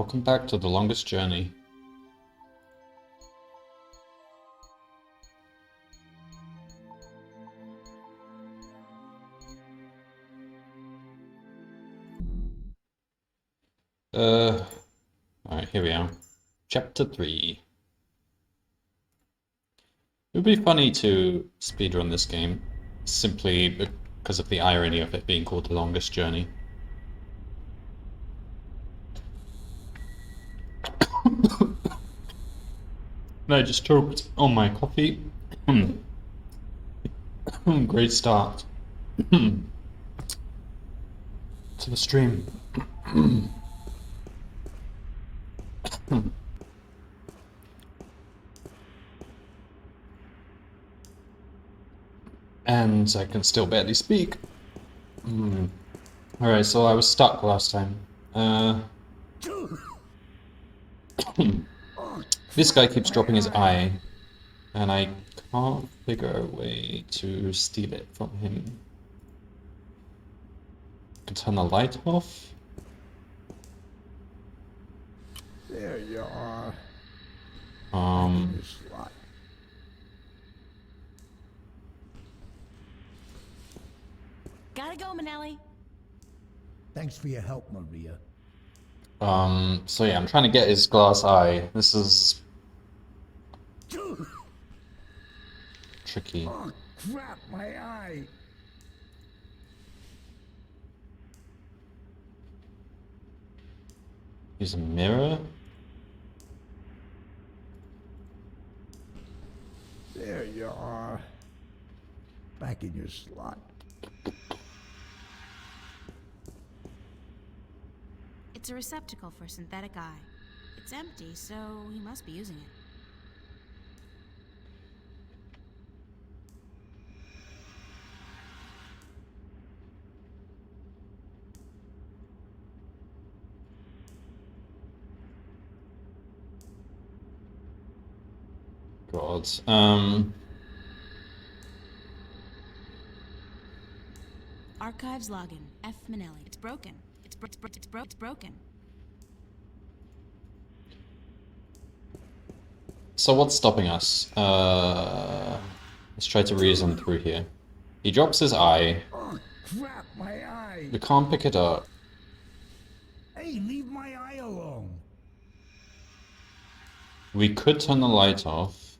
Welcome back to the longest journey. Alright, here we are. Chapter 3. It would be funny to speedrun this game, simply because of the irony of it being called the longest journey. And I just choked on my coffee. Great start to the stream. And I can still barely speak. Alright, so I was stuck last time. This guy keeps dropping his eye, and I can't figure a way to steal it from him. I can turn the light off. There you are. Gotta go, Manelli. Thanks for your help, Maria. So yeah, I'm trying to get his glass eye. This is tricky. Oh, crap, my eye. Use a mirror. There you are. Back in your slot. It's a receptacle for synthetic eye. It's empty, so he must be using it. God. Archives login. F. Manelli. It's broken. It's broken. So what's stopping us? Let's try to reason through here. He drops his eye. Oh, crap, my eye. We can't pick it up. Hey, leave my eye alone. We could turn the light off.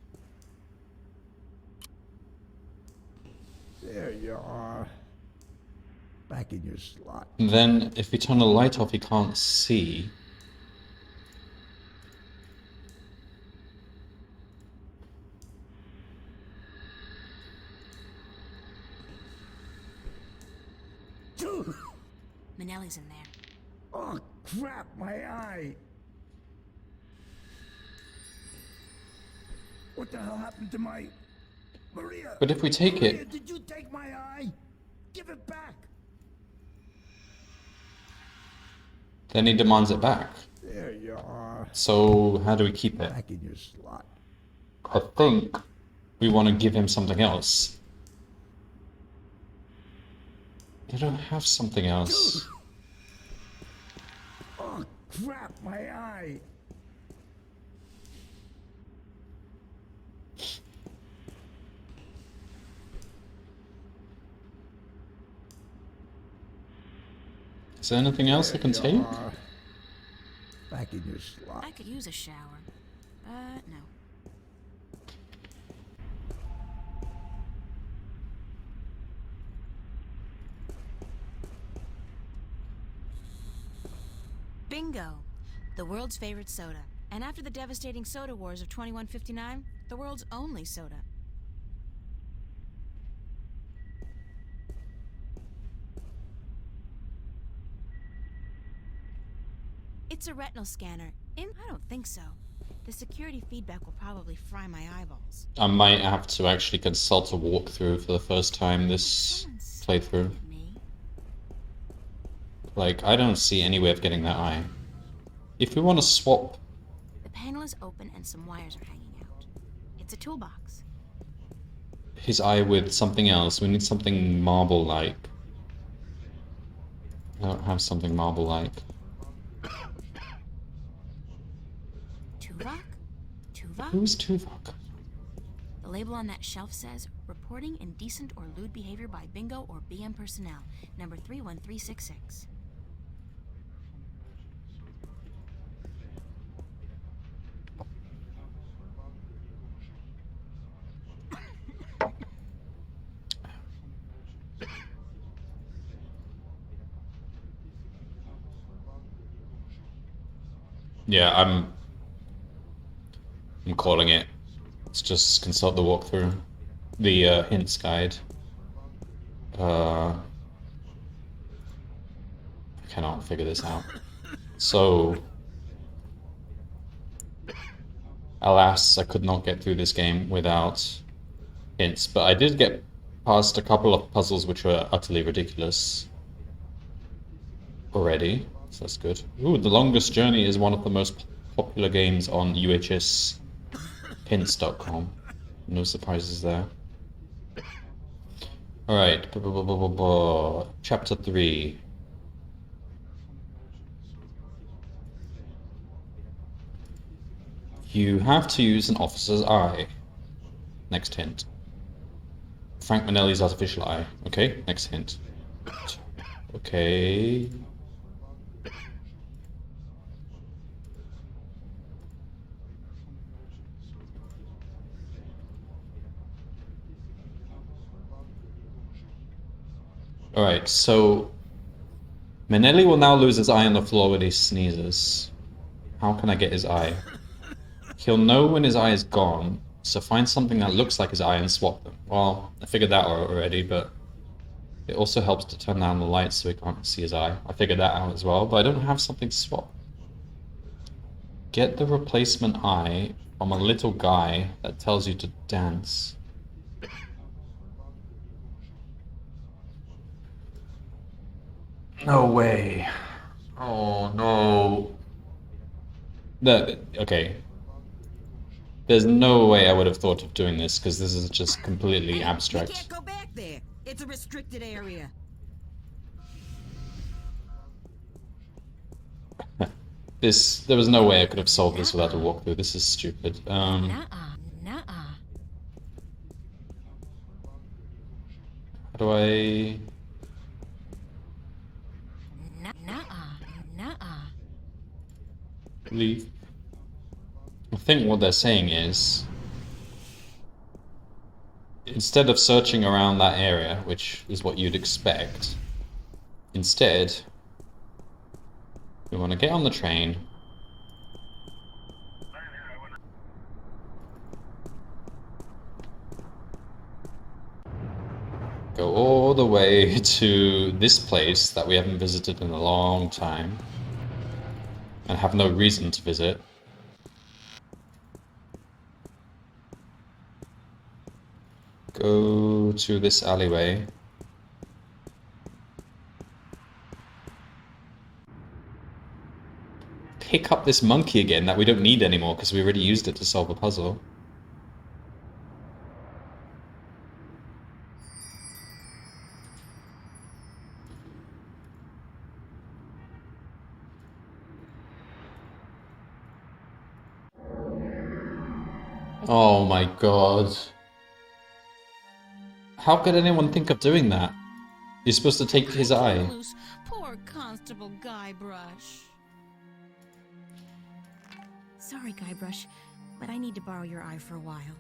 There you are. Back in your slot. And then if we turn the light off, he can't see. Manelli's in there. Oh, crap, my eye. What the hell happened to my... Maria! But if we take Maria, it... did you take my eye? Give it back. Then he demands it back. There you are. So how do we keep it? Back in your slot. I think we want to give him something else. I don't have something else. Oh, crap, my eye. Is there anything else I can There you take? are. Back in your slot. I could use a shower, but no. Bingo! The world's favorite soda. And after the devastating soda wars of 2159, the world's only soda. It's a retinal scanner. I don't think so. The security feedback will probably fry my eyeballs. I might have to actually consult a walkthrough for the first time this playthrough. Me? Like, I don't see any way of getting that eye. If we want to swap... The panel is open and some wires are hanging out. It's a toolbox. his eye with something else, we need something marble-like. I don't have something marble-like. Tuvok? Who's Tuvok? The label on that shelf says, reporting indecent or lewd behavior by Bingo or BM personnel, number 31366. Yeah, I'm calling it. Let's just consult the walkthrough. The hints guide. I cannot figure this out. So, alas, I could not get through this game without hints, but I did get past a couple of puzzles which were utterly ridiculous already, so that's good. Ooh, The Longest Journey is one of the most popular games on UHShints.com. No surprises there. Alright, Chapter 3. You have to use an officer's eye. Next hint. Frank Manelli's artificial eye. Okay, next hint. Okay. Alright, so Manelli will now lose his eye on the floor when he sneezes. How can I get his eye? He'll know when his eye is gone, so find something that looks like his eye and swap them. Well, I figured that out already, but it also helps to turn down the lights so we can't see his eye. I figured that out as well, but I don't have something to swap. Get the replacement eye from a little guy that tells you to dance. No way. Oh no. Okay. There's no way I would have thought of doing this because this is just completely abstract. You can't go back there. It's a restricted area. There was no way I could have solved this without a walkthrough. This is stupid. Nuh-uh. How do I... Nuh-uh. leave? I think what they're saying is, instead of searching around that area, which is what you'd expect, instead, we want to get on the train, go all the way to this place that we haven't visited in a long time, and have no reason to visit. Go to this alleyway. Pick up this monkey again that we don't need anymore because we already used it to solve a puzzle. Oh my god. How could anyone think of doing that? You're supposed to take his eye. Loose. Poor Constable Guybrush. Sorry, Guybrush, but I need to borrow your eye for a while.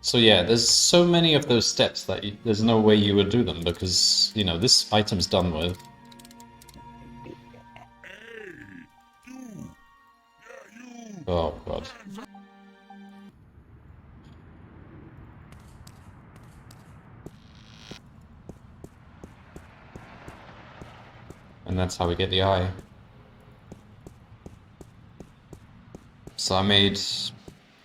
So yeah, there's so many of those steps that there's no way you would do them because, you know, this item's done with. Oh god. And that's how we get the eye. So I made...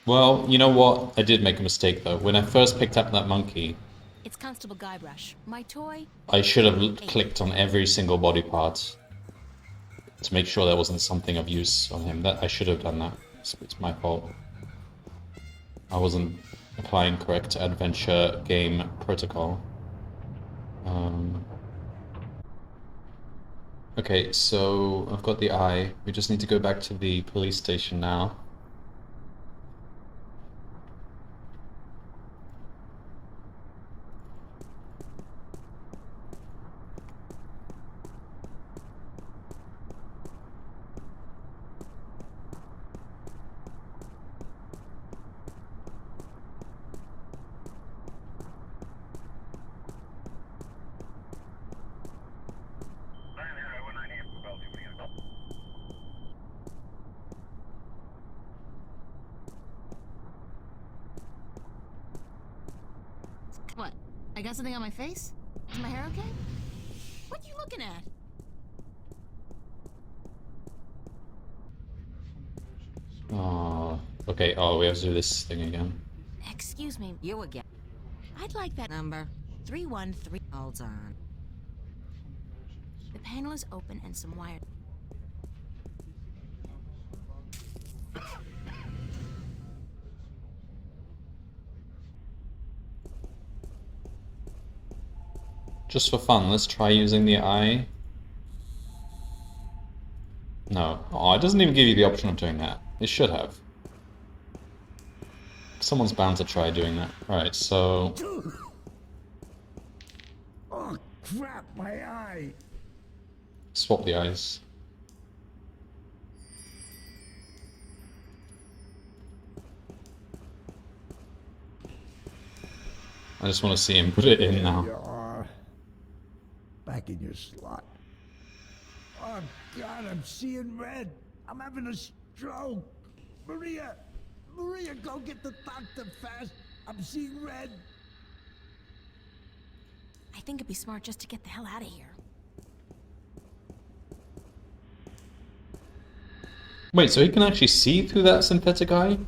Well, you know what? I did make a mistake though. When I first picked up that monkey, It's Constable Guybrush. My toy? I should have clicked on every single body part to make sure there wasn't something of use on him. That I should have done that. It's my fault. I wasn't applying correct adventure game protocol. Okay, so I've got the eye. We just need to go back to the police station now. What? I got something on my face? Is my hair okay? What are you looking at? Oh, okay. Oh, we have to do this thing again. Excuse me. You again. I'd like that Number. 313. Hold on. The panel is open and some wire. Just for fun, let's try using the eye. No. Oh, it doesn't even give you the option of doing that. It should have. Someone's bound to try doing that. Alright, so... Oh, crap, my eye. swap the eyes. I just want to see him put it in There now. you are. Back in your slot. Oh, God, I'm seeing red. I'm having a stroke. Maria! Maria, go get the doctor fast. I'm seeing red. I think it'd be smart just to get the hell out of here. Wait, so he can actually see through that synthetic eye?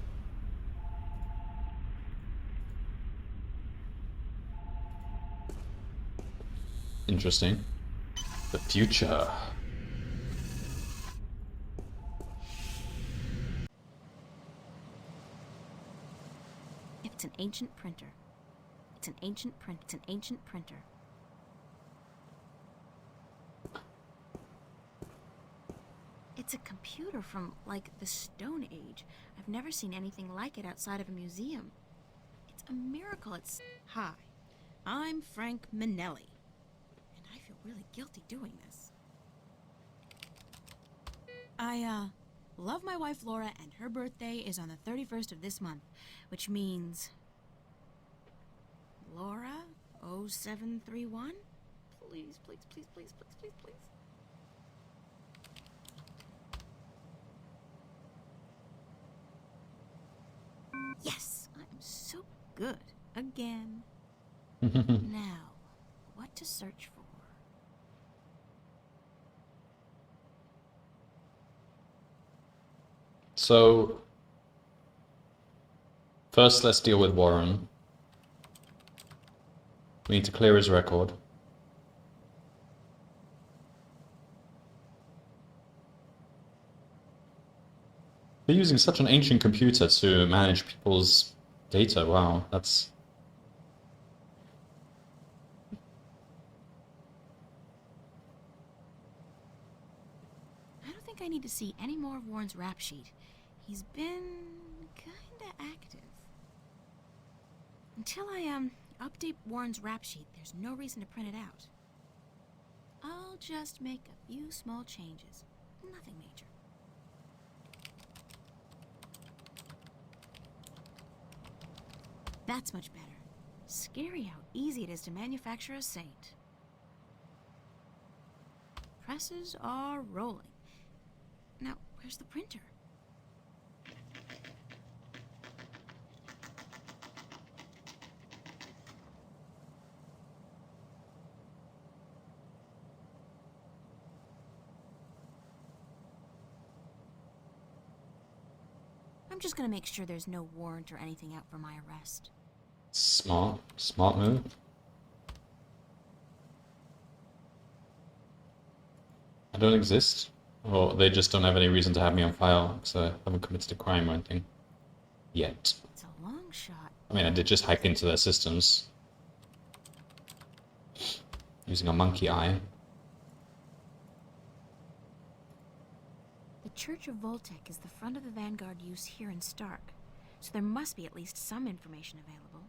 Interesting. The future. It's an ancient printer. It's an ancient print. It's an ancient printer. It's a computer from, like, the Stone Age. I've never seen anything like it outside of a museum. It's a miracle. It's... Hi, I'm Frank Minelli. And I feel really guilty doing this. I, love my wife Laura, and her birthday is on the 31st of this month, which means... Laura 0731? Please, please, please, please, please, please, please. Yes, I'm so good. Again. Now, what to search for? So, first let's deal with Warren. We need to clear his record. They're using such an ancient computer to manage people's data. Wow, that's... I don't think I need to see any more of Warren's rap sheet. He's been kinda active. Until I, update Warren's rap sheet, there's no reason to print it out. I'll just make a few small changes. Nothing major. That's much better. Scary how easy it is to manufacture a saint. Presses are rolling. Now, where's the printer? I'm just gonna make sure there's no warrant or anything out for my arrest. Smart. Smart move. I don't exist. Or they just don't have any reason to have me on file, because I haven't committed a crime or anything. Yet. It's a long shot. I mean, I did just hack into their systems. Using a monkey eye. The Church of Voltec is the front of the Vanguard use here in Stark, so there must be at least some information available.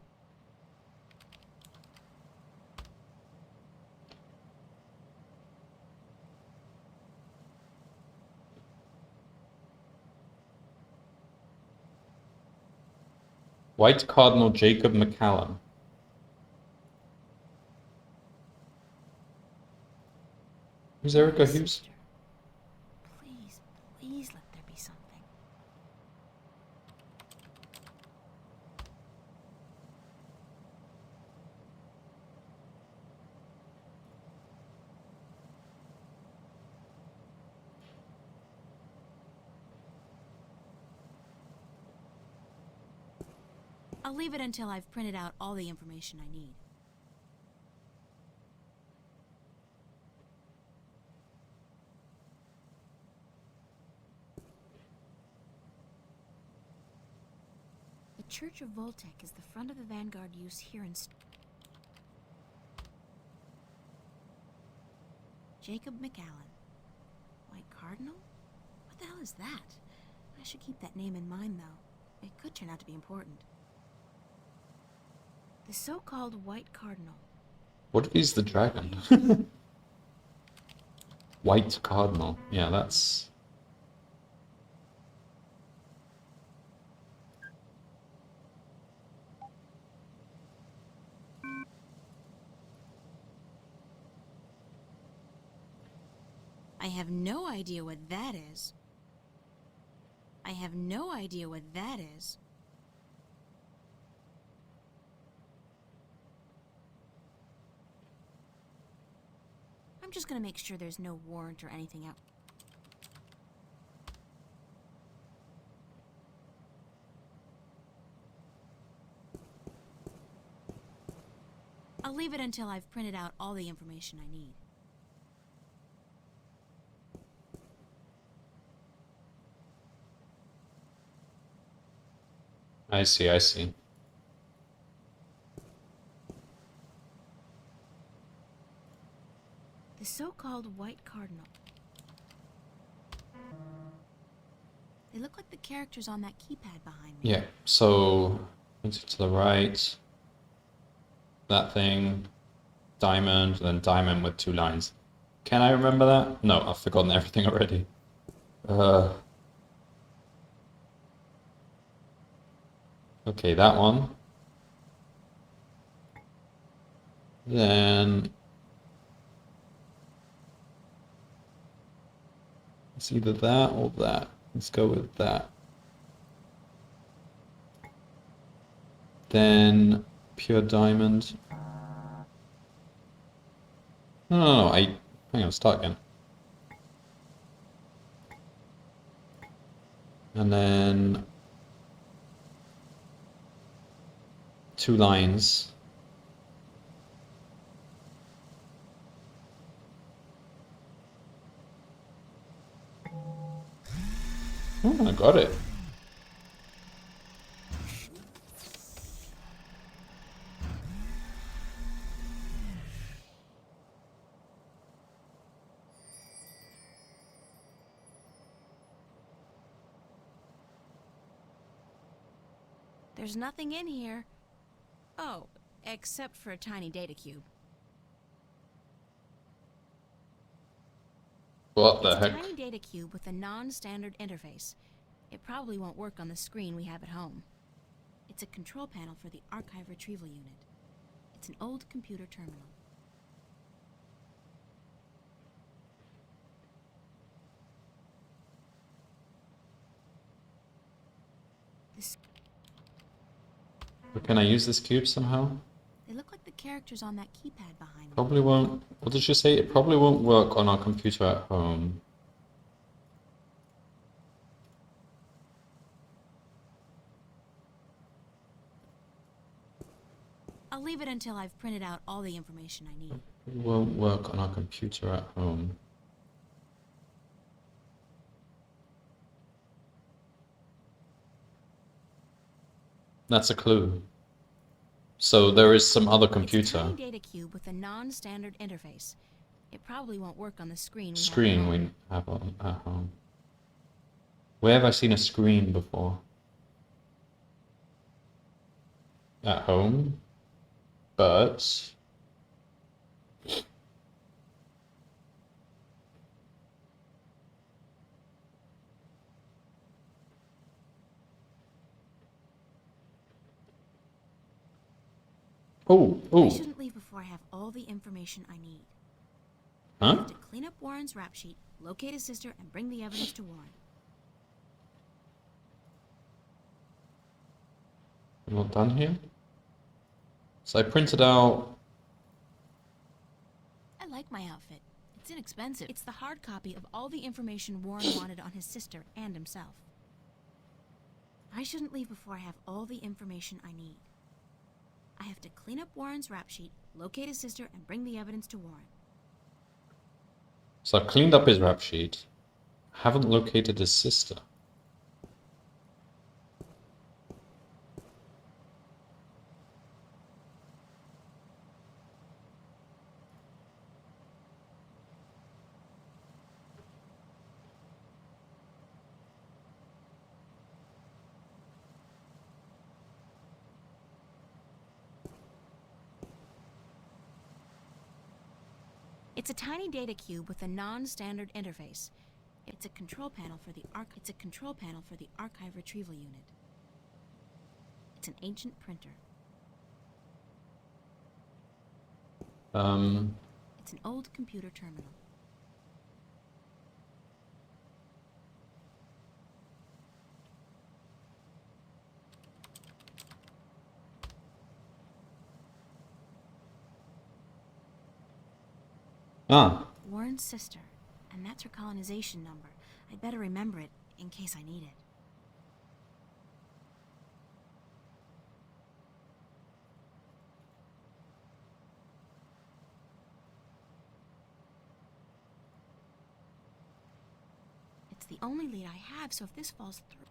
White Cardinal Jacob McCallum. Who's Erica Hughes? Sister, please, please let there be something. I'll leave it until I've printed out all the information I need. The Church of Voltec is the front of the Vanguard use here in Jacob McAllen. White Cardinal? What the hell is that? I should keep that name in mind, though. It could turn out to be important. The so-called White Cardinal. What if he's the dragon? White Cardinal. Yeah, that's... I have no idea what that is. I have no idea what that is. I'm just gonna make sure there's no warrant or anything out. I'll leave it until I've printed out all the information I need. I see, I see. The so-called White Cardinal. They look like the characters on that keypad behind me. Yeah, so... to the right. That thing. Diamond, then diamond with 2 lines. Can I remember that? No, I've forgotten everything already. Okay, that one. Then... it's either that or that. Let's go with that. Then pure diamond. No, hang on, start again. And then 2 lines. Oh, I got it. There's nothing in here. Oh, except for a tiny data cube. What the It's a heck? tiny data cube with a non-standard interface. It probably won't work on the screen we have at home. It's a control panel for the archive retrieval unit. It's an old computer terminal. This But can I use this cube somehow? They look like the characters on that keypad behind me. Probably won't. What did you say? It probably won't work on our computer at home. I'll leave it until I've printed out all the information I need. It won't work on our computer at home. That's a clue. So there is some other It's a computer. tiny data cube with a non-standard interface. It probably won't work on the screen. Screen we have on at home. Where have I seen a screen before? At home? But... Oh, I oh, shouldn't leave before I have all the information I need. I huh? have to clean up Warren's rap sheet, locate his sister, and bring the evidence to Warren. We're not done here? So I printed out... I like my outfit. It's inexpensive. It's the hard copy of all the information Warren wanted on his sister and himself. I shouldn't leave before I have all the information I need. I have to clean up Warren's rap sheet, locate his sister, and bring the evidence to Warren. So I've cleaned up his rap sheet. Haven't located his sister. It's a tiny data cube with a non-standard interface. It's a control panel for the archive retrieval unit. It's an ancient printer. It's an old computer terminal. Ah, Warren's sister, and that's her colonization number. I'd better remember it in case I need it. It's the only lead I have, so if this falls through...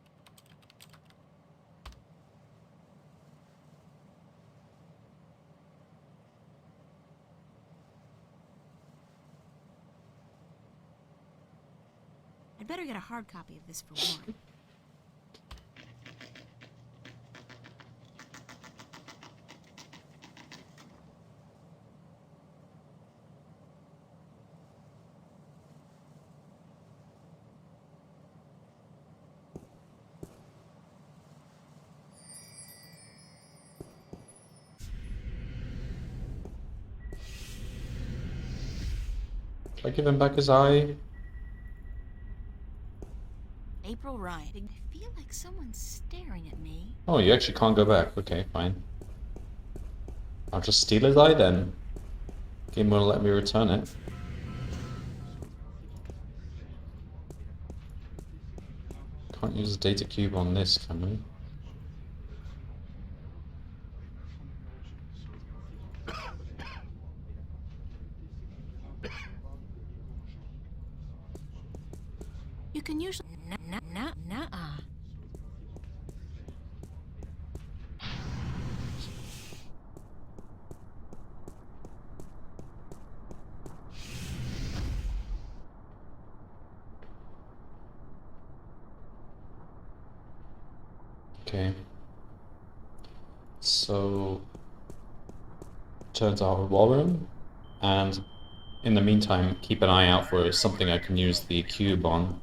I'd better get a hard copy of this for Warren. should I give him back his eye? April Ryan. I feel like someone's staring at me. Oh, you actually can't go back. Okay, fine. I'll just steal his eye then. Game won't let me return it. Can't use the data cube on this, can we? You can usually... Nuh-uh. Okay. So... turns out Warren, and in the meantime, keep an eye out for something I can use the cube on.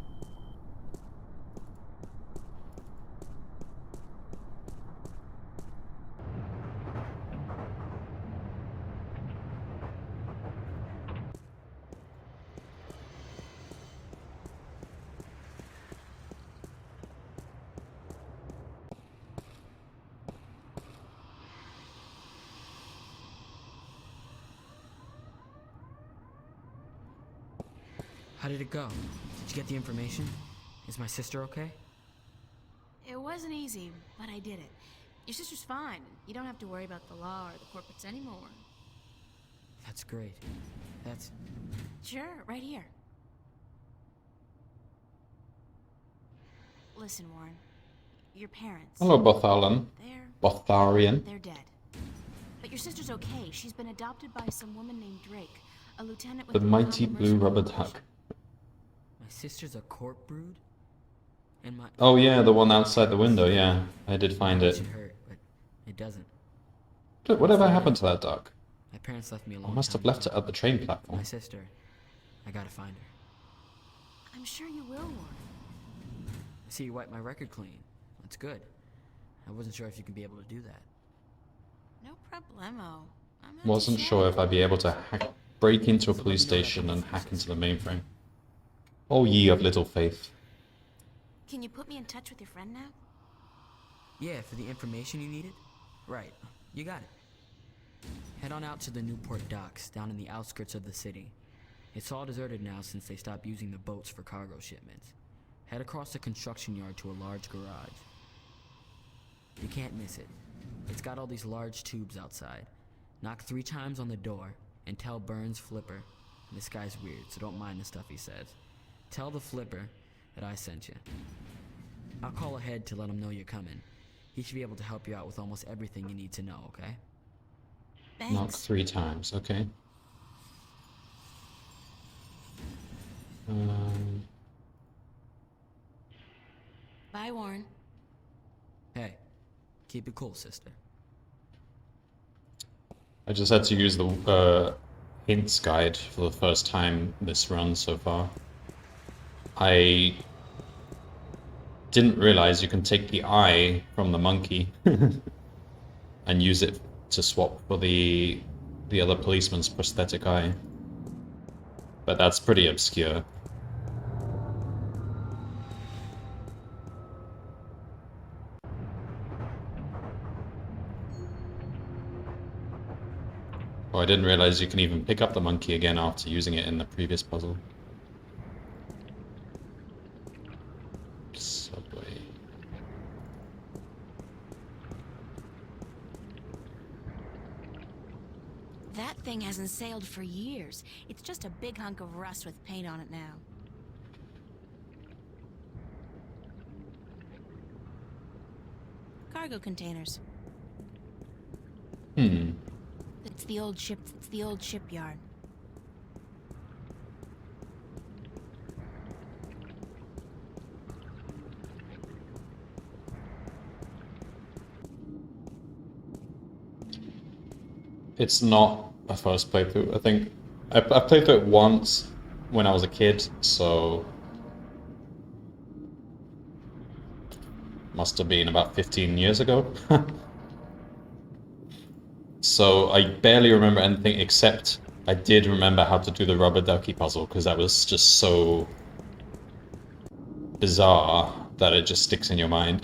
How did it go? Did you get the information? Is my sister okay? It wasn't easy, but I did it. Your sister's fine. You don't have to worry about the law or the corporates anymore. That's great. That's... Sure, right here. Listen, Warren. Your parents... Hello, Bothalan. They're... Botharian. They're dead. But your sister's okay. She's been adopted by some woman named Drake, a lieutenant with The mighty Colorado blue rubber Mercenary duck. My sister's a corp brood? And my... Oh yeah, the one outside the window, yeah. I did find It it. should hurt, but it doesn't. Look, whatever happened to that duck? My parents left me I alone. must have left it at the train platform. My sister. I gotta find her. I'm sure you will, Warren. I see you wiped my record clean. That's good. I wasn't sure if you could be able to do that. No problemo. I'm not Wasn't too sure shy. if I'd be able to break into a police station and hack into the mainframe. Oh, ye of little faith. Can you put me in touch with your friend now? Yeah, for the information you needed? Right. You got it. Head on out to the Newport docks, down in the outskirts of the city. It's all deserted now since they stopped using the boats for cargo shipments. Head across the construction yard to a large garage. You can't miss it. It's got all these large tubes outside. Knock 3 times on the door and tell Burns Flipper. This guy's weird, so don't mind the stuff he says. Tell the Flipper that I sent you. I'll call ahead to let him know you're coming. He should be able to help you out with almost everything you need to know, okay? Thanks. Knock 3 times, okay. Bye, Warren. Hey, keep it cool, sister. I just had to use the hints guide for the first time this run so far. I didn't realize you can take the eye from the monkey and use it to swap for the other policeman's prosthetic eye. But that's pretty obscure. Oh, I didn't realize you can even pick up the monkey again after using it in the previous puzzle. Subway. That thing hasn't sailed for years. It's just a big hunk of rust with paint on it now. Cargo containers. It's the old ship. It's the old shipyard. It's not a first playthrough. I think I played through it once when I was a kid, so must have been about 15 years ago. So I barely remember anything except I did remember how to do the rubber ducky puzzle because that was just so bizarre that it just sticks in your mind.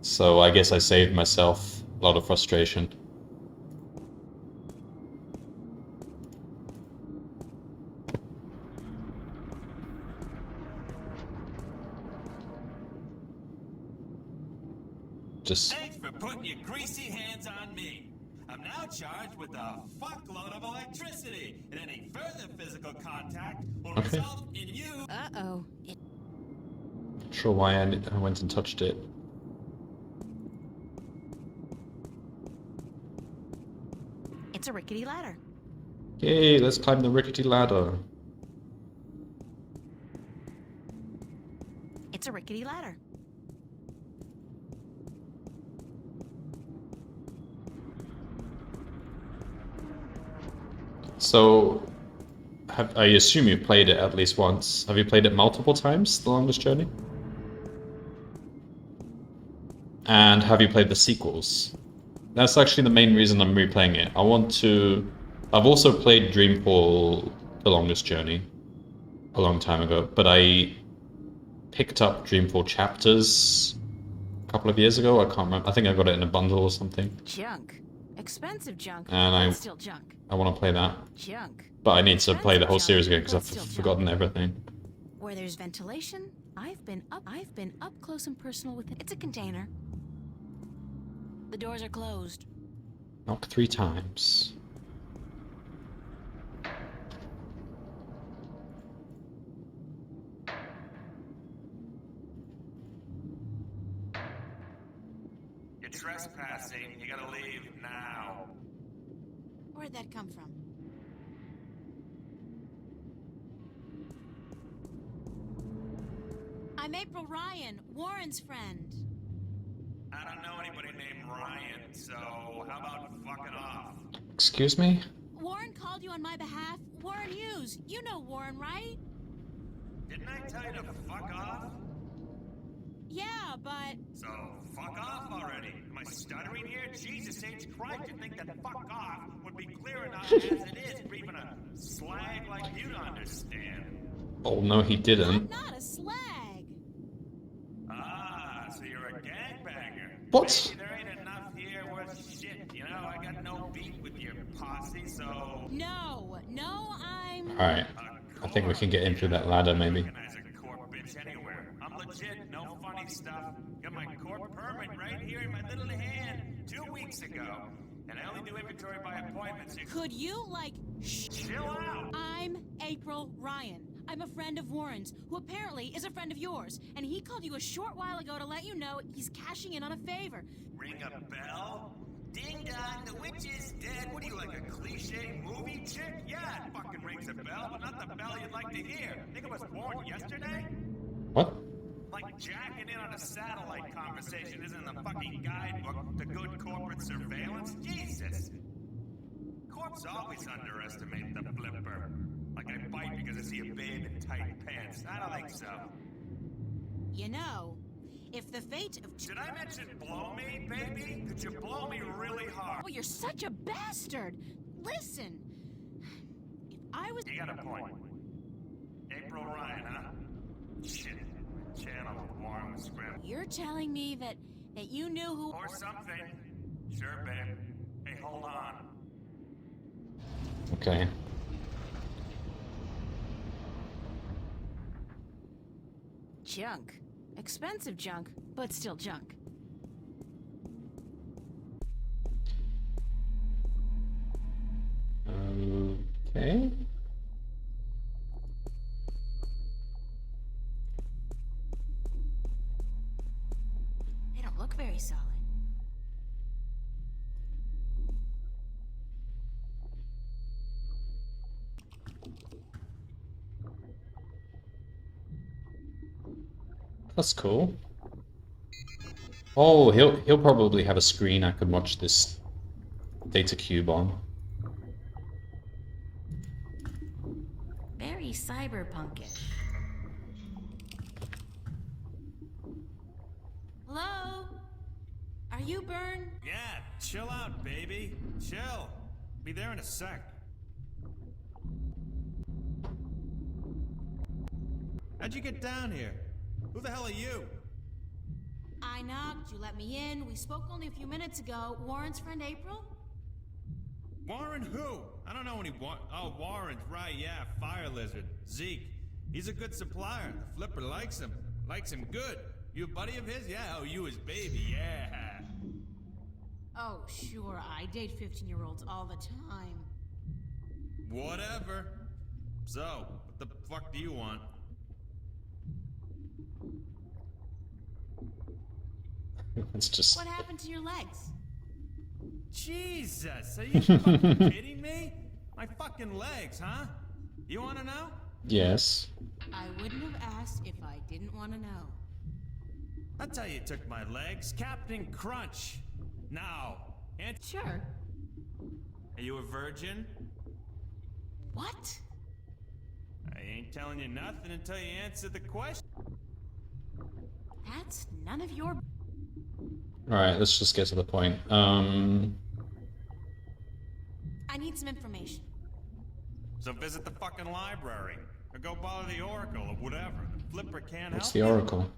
So I guess I saved myself a lot of frustration. Just Thanks for putting your greasy hands on me. I'm now charged with a fuckload of electricity, and any further physical contact will Okay. result in you. Uh-oh. not sure why I went and touched it. It's a rickety ladder. Yay, let's climb the rickety ladder. It's a rickety ladder. So, I assume you played it at least once. Have you played it multiple times, The Longest Journey? And have you played the sequels? That's actually the main reason I'm replaying it. I've also played Dreamfall The Longest Journey a long time ago, but I picked up Dreamfall Chapters a couple of years ago. I can't remember. I think I got it in a bundle or something. Junk. Expensive junk. And but still junk. I want to play that. Junk. But I need to play the whole Expensive series junk, again because but I've still junk. forgotten everything. Where there's ventilation, I've been up close and personal with it. It's a container. The doors are closed. Knock 3 times. You're trespassing. You gotta leave now. Where'd that come from? I'm April Ryan, Warren's friend. I don't know anybody named Ryan, so how about fucking off? Excuse me? Warren called you on my behalf. Warren Hughes. You know Warren, right? Didn't I tell you to fuck off? Yeah, but... So, fuck off already. Am I stuttering here? Jesus H. Christ, you'd think that fuck off would be clear enough as it is for even a slag like you to understand. Oh no, he didn't. I'm not a slag. Ah, so you're a gangbanger. What? Maybe there ain't enough here worth shit. You know, I got no beef with your posse, so... No, I'm... Alright. I think we can get in through that ladder, maybe. Recognize a corp bitch anywhere. I'm legit, no funny stuff. Got my corp permit right here in my little hand. 2 weeks ago, and I only do inventory by appointment, so you Could you, like, chill out. I'm April Ryan. I'm a friend of Warren's, who apparently is a friend of yours. And he called you a short while ago to let you know he's cashing in on a favor. Ring a bell? Ding dong, the witch is dead. What are you, like a cliche movie chick? Yeah, it fucking rings a bell, but not the bell you'd like to hear. Think it was born yesterday? What? Like jacking in on a satellite conversation isn't in the fucking guidebook to good corporate surveillance? Jesus! Corps always underestimate the flipper. Like I bite because I see a babe in tight pants. I don't think so. You know, if the fate of... Did I mention blow me, baby? Could you blow me really hard? Oh, you're such a bastard! Listen! If I was... You got a point. April Ryan, huh? Shit. Channel Warren was scrambled. You're telling me that you knew who... Or something. Sure, babe. Hey, hold on. Okay. Junk. Expensive junk, but still junk. Okay. They don't look very solid. That's cool. Oh, he'll probably have a screen I could watch this data cube on. Very cyberpunkish. Hello? Are you Byrne? Yeah, chill out, baby. Chill. Be there in a sec. How'd you get down here? Who the hell are you? I knocked, you let me in. We spoke only a few minutes ago. Warren's friend April? Warren who? I don't know any Oh, Warren's right, yeah, Fire Lizard. Zeke. He's a good supplier. The flipper likes him. Likes him good. You a buddy of his? Yeah, oh, you his baby, yeah. Oh, sure, I date 15-year-olds all the time. Whatever. So, what the fuck do you want? It's just... What happened to your legs? Jesus, are you fucking kidding me? My fucking legs, huh? You wanna know? Yes. I wouldn't have asked if I didn't want to know. That's how you took my legs. Captain Crunch. Now, and Sure. are you a virgin? What? I ain't telling you nothing until you answer the question. That's none of your... Alright, let's just get to the point. I need some information. So visit the fucking library. Or go bother the Oracle or whatever. The flipper can't What's help the you. Oracle?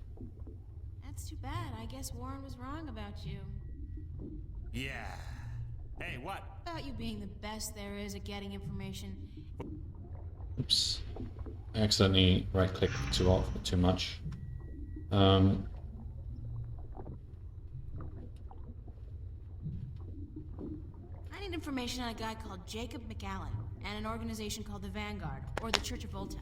That's too bad. I guess Warren was wrong about you. Yeah. Hey, what? About you being the best there is at getting information. Oops. I accidentally right-clicked too much. I need information on a guy called Jacob McAllen and an organization called the Vanguard, or the Church of Voltec.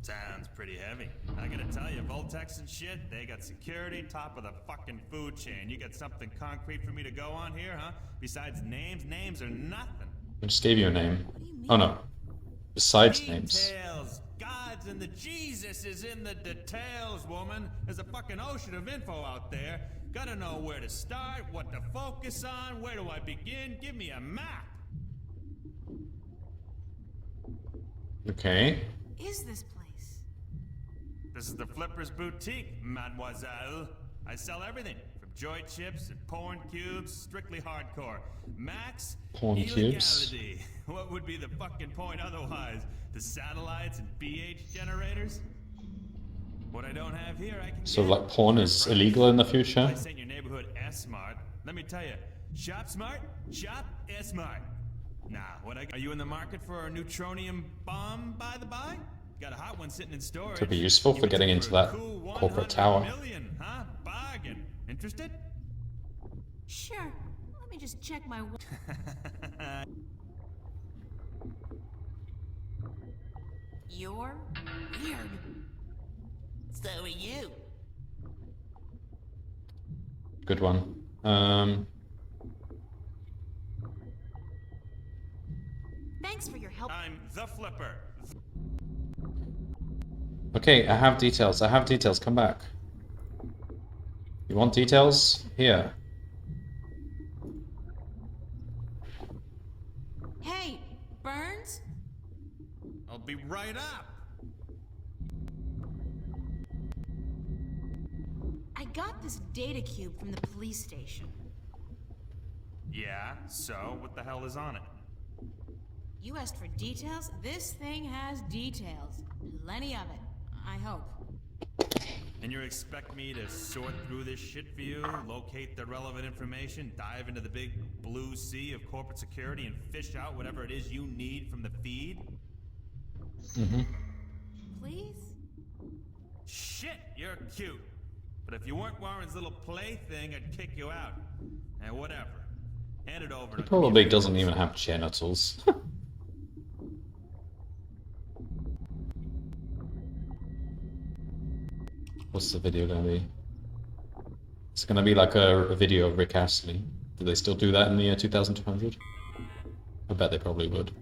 Sounds pretty heavy. I gotta tell you, Voltex and shit, they got security top of the fucking food chain. You got something concrete for me to go on here, huh? Besides names? Names are nothing. I just gave you a name. What do you mean? Oh no. Besides names. Details, gods, and the Jesus is in the details, woman. There's a fucking ocean of info out there. Gotta know where to start, what to focus on, where do I begin? Give me a map. Okay. Is this place? This is the Flipper's Boutique, mademoiselle. I sell everything, from joy chips and porn cubes, strictly hardcore. Max, Porn cubes? illegality. What would be the fucking point otherwise? The satellites and BH generators? What I don't have here, I can So get. like porn is illegal in the future? Place in your neighborhood S-Smart. Let me tell you, shop smart, shop S-Smart. Nah, are you in the market for a neutronium bomb, by the by? Got a hot one sitting in storage. Could be useful You for would getting take into for a that cool corporate 100 tower. million, huh? Bargain. Interested? Sure. Let me just check my. You're weird. So are you. Good one. Thanks for your help. I'm the Flipper. Okay, I have details. I have details. Come back. You want details? Here. Hey, Burns? I'll be right up. I got this data cube from the police station. Yeah, so what the hell is on it? You asked for details? This thing has details. Plenty of it. I hope. And you expect me to sort through this shit for you, locate the relevant information, dive into the big blue sea of corporate security, and fish out whatever it is you need from the feed? Please? Shit, you're cute. But if you weren't Warren's little plaything, I'd kick you out. And whatever. Hand it over. He probably doesn't even have genitals. What's the video gonna be? It's gonna be like a video of Rick Astley. Do they still do that in the year 2200? I bet they probably would.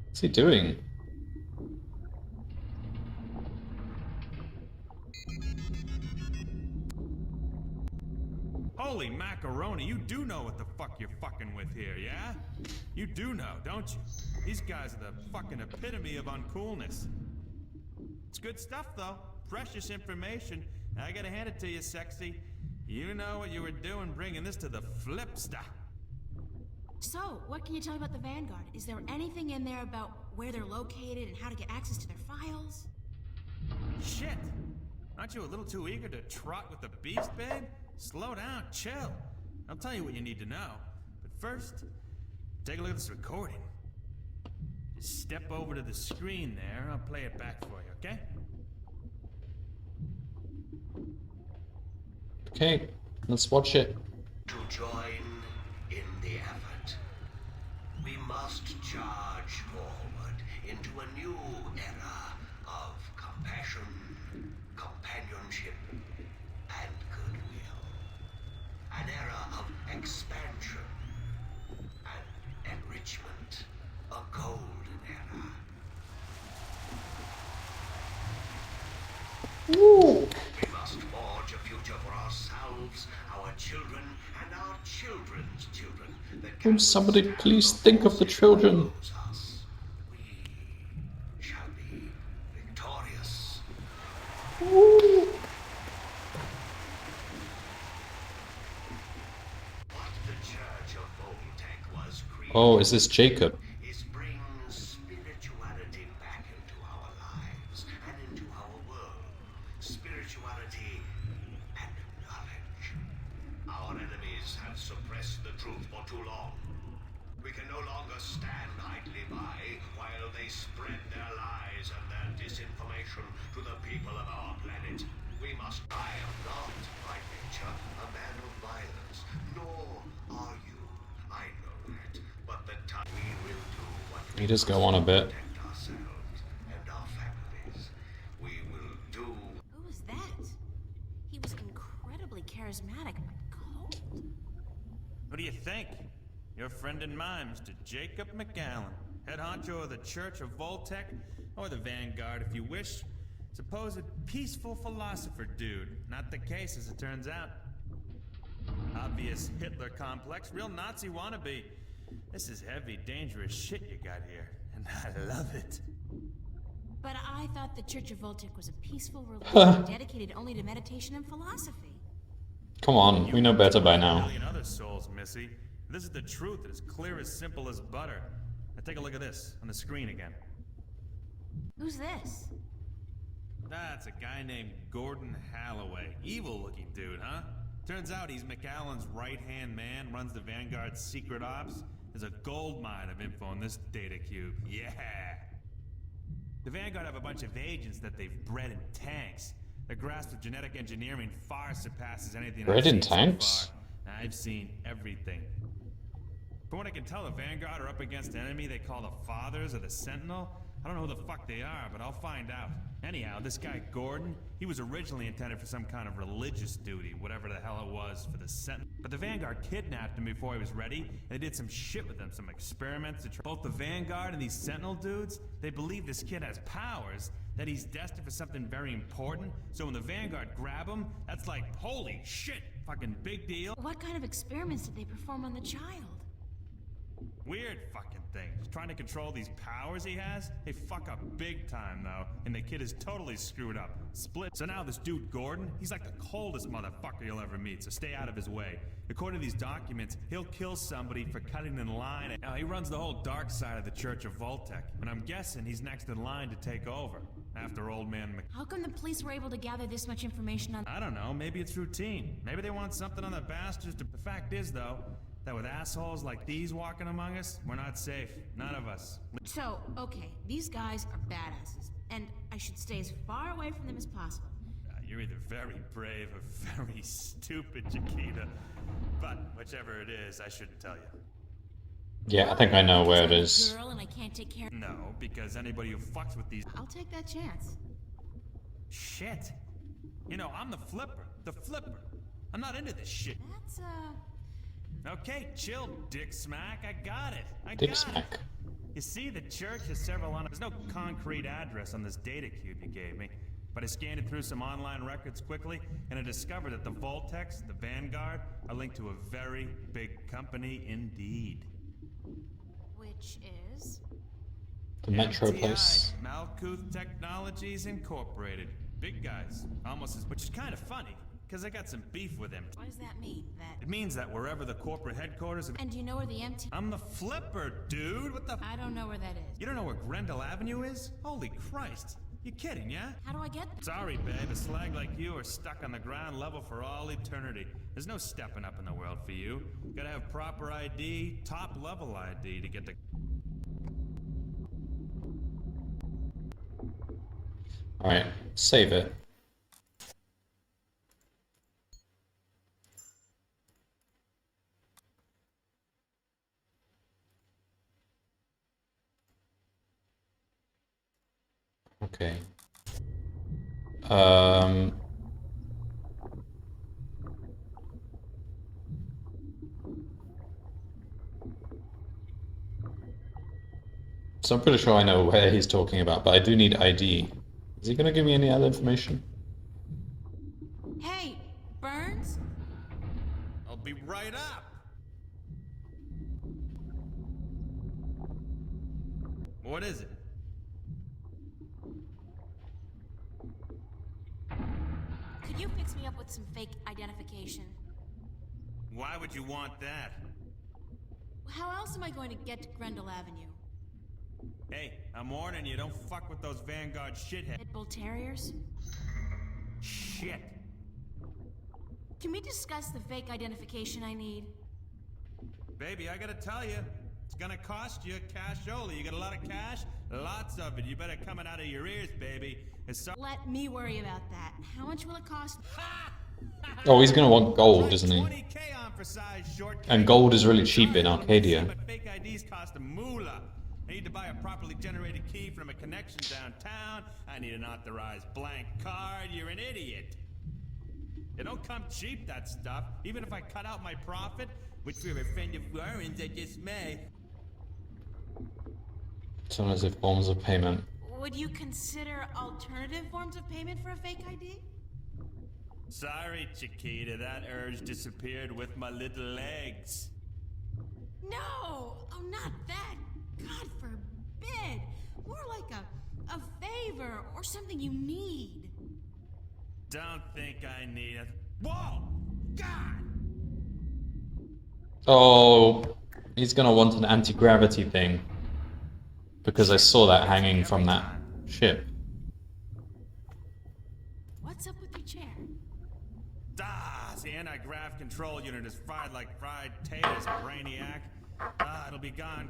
What's he doing? Holy macaroni, you do know what the fuck you're fucking with here, yeah? You do know, don't you? These guys are the fucking epitome of uncoolness. It's good stuff, though. Precious information. I gotta hand it to you, sexy. You know what you were doing bringing this to the Flipster. So, what can you tell me about the Vanguard? Is there anything in there about where they're located and how to get access to their files? Shit! Aren't you a little too eager to trot with the beast, babe? Slow down, chill. I'll tell you what you need to know. But first, take a look at this recording. Just step over to the screen there, I'll play it back for you, okay? Okay, let's watch it. To join in the effort, we must charge forward into a new era of compassion, companionship, and goodwill. An era of expansion and enrichment. A golden era. We must forge a future for ourselves, our children, and our children's children. That Can somebody please think of the children? us. We shall be victorious. What the Church of Voltec was created Oh, is this Jacob? is bring spirituality back into our lives and into our world. Spirituality and knowledge. Our enemies have suppressed the truth for too long. We can no longer stand idly by while they spread their lies and their disinformation to the people of our planet. We must. I am not, by nature, a man of violence, nor are you. I know that, but the time we will do what He does go on a bit. protect ourselves and our families. We will do. Who was that? He was incredibly charismatic, but cold. What do you think? Your friend and mine, Mr. Jacob McAllen, head honcho of the Church of Voltec, or the Vanguard if you wish. Supposed peaceful philosopher dude. Not the case, as it turns out. Obvious Hitler complex, real Nazi wannabe. This is heavy, dangerous shit you got here, and I love it. But I thought the Church of Voltec was a peaceful religion dedicated only to meditation and philosophy. Come on, we know better by now. A million other souls, Missy. This is the truth, as clear as simple as butter. Now take a look at this, on the screen again. Who's this? That's a guy named Gordon Halloway. Evil-looking dude, huh? Turns out he's McAllen's right-hand man, runs the Vanguard's secret ops. There's a gold mine of info in this data cube. Yeah. The Vanguard have a bunch of agents that they've bred in tanks. Their grasp of genetic engineering far surpasses anything Bred I've in seen tanks? so far. I've seen everything. From what I can tell, the Vanguard are up against an enemy they call the Fathers or the Sentinel. I don't know who the fuck they are, but I'll find out. Anyhow, this guy Gordon, he was originally intended for some kind of religious duty, whatever the hell it was, for the Sentinel. But the Vanguard kidnapped him before he was ready, and they did some shit with him, some experiments to try. Both the Vanguard and these Sentinel dudes, they believe this kid has powers, that he's destined for something very important. So when the Vanguard grab him, that's like, holy shit, fucking big deal. What kind of experiments did they perform on the child? Weird fucking things. Trying to control these powers he has? They fuck up big time, though, and the kid is totally screwed up. Split. So now this dude, Gordon, he's like the coldest motherfucker you'll ever meet, so stay out of his way. According to these documents, he'll kill somebody for cutting in line. Now, he runs the whole dark side of the Church of Voltec, and I'm guessing he's next in line to take over, after old man How come the police were able to gather this much information on... I don't know, maybe it's routine. Maybe they want something on the bastards to... The fact is, though, that with assholes like these walking among us, we're not safe. None of us. So, okay, these guys are badasses, and I should stay as far away from them as possible. You're either very brave or very stupid, Chiquita. But whichever it is, I shouldn't tell you. Yeah, I think I know where it I'm a is. girl and I can't take care... No, because anybody who fucks with these... I'll take that chance. Shit. You know, I'm the flipper. The flipper. I'm not into this shit. That's, Okay, chill, Dick Smack. I got it. Dick Smack. You see, the church has several There's no concrete address on this data cube you gave me, but I scanned it through some online records quickly, and I discovered that the Voltex, the Vanguard, are linked to a very big company indeed. which is... The metro MTI, place. Malkuth Technologies Incorporated. Big guys. Almost as... Which is kind of funny, because I got some beef with them. What does that mean? That... It means that wherever the corporate headquarters of... And do you know where the MT... I'm the flipper, dude! What the... I don't know where that is. You don't know where Grendel Avenue is? Holy Christ. You kidding, yeah? How do I get there? Sorry, babe. A slag like you are stuck on the ground level for all eternity. There's no stepping up in the world for you. Gotta have proper ID, top level ID to get the... Alright, save it. Okay. So I'm pretty sure I know where he's talking about, but I do need ID. Is he gonna give me any other information? Hey, Burns? I'll be right up! What is it? Could you fix me up with some fake identification? Why would you want that? How else am I going to get to Grendel Avenue? Hey, I'm warning you, don't fuck with those Vanguard shitheads. Pit Bull Terriers? Shit! Can we discuss the fake identification I need? Baby, I gotta tell you, it's gonna cost you cashola. You got a lot of cash? Lots of it. You better come it out of your ears, baby. Let me worry about that. How much will it cost? Oh, he's gonna want gold, isn't he? 20K on for size short. And gold is really cheap in Arcadia. But fake IDs cost a moolah. I need to buy a properly generated key from a connection downtown. I need an authorized blank card. You're an idiot. It don't come cheap, that stuff. Even if I cut out my profit, which for a friend of Warren's I just may. Alternative forms of payment. Would you consider alternative forms of payment for a fake ID? Sorry, Chiquita, that urge disappeared with my little legs. No! Oh, not that! God forbid! More like a favor or something you need. Don't think I need it. Whoa! God! Oh, he's gonna want an anti-gravity thing. Because I saw that hanging from that ship. What's up with your chair? The anti-grav control unit is fried like fried taters, brainiac. It'll be gone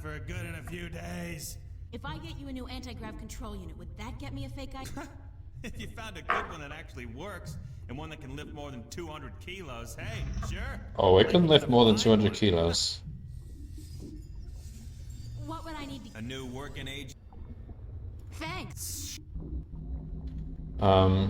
for good in a few days. If I get you a new anti-grav control unit, would that get me a fake ID? If you found a good one that actually works, and one that can lift more than 200 kilos, hey, sure. Oh, it I can get lift a more than fine 200 one. kilos. What would I need to... A new working age. Thanks. I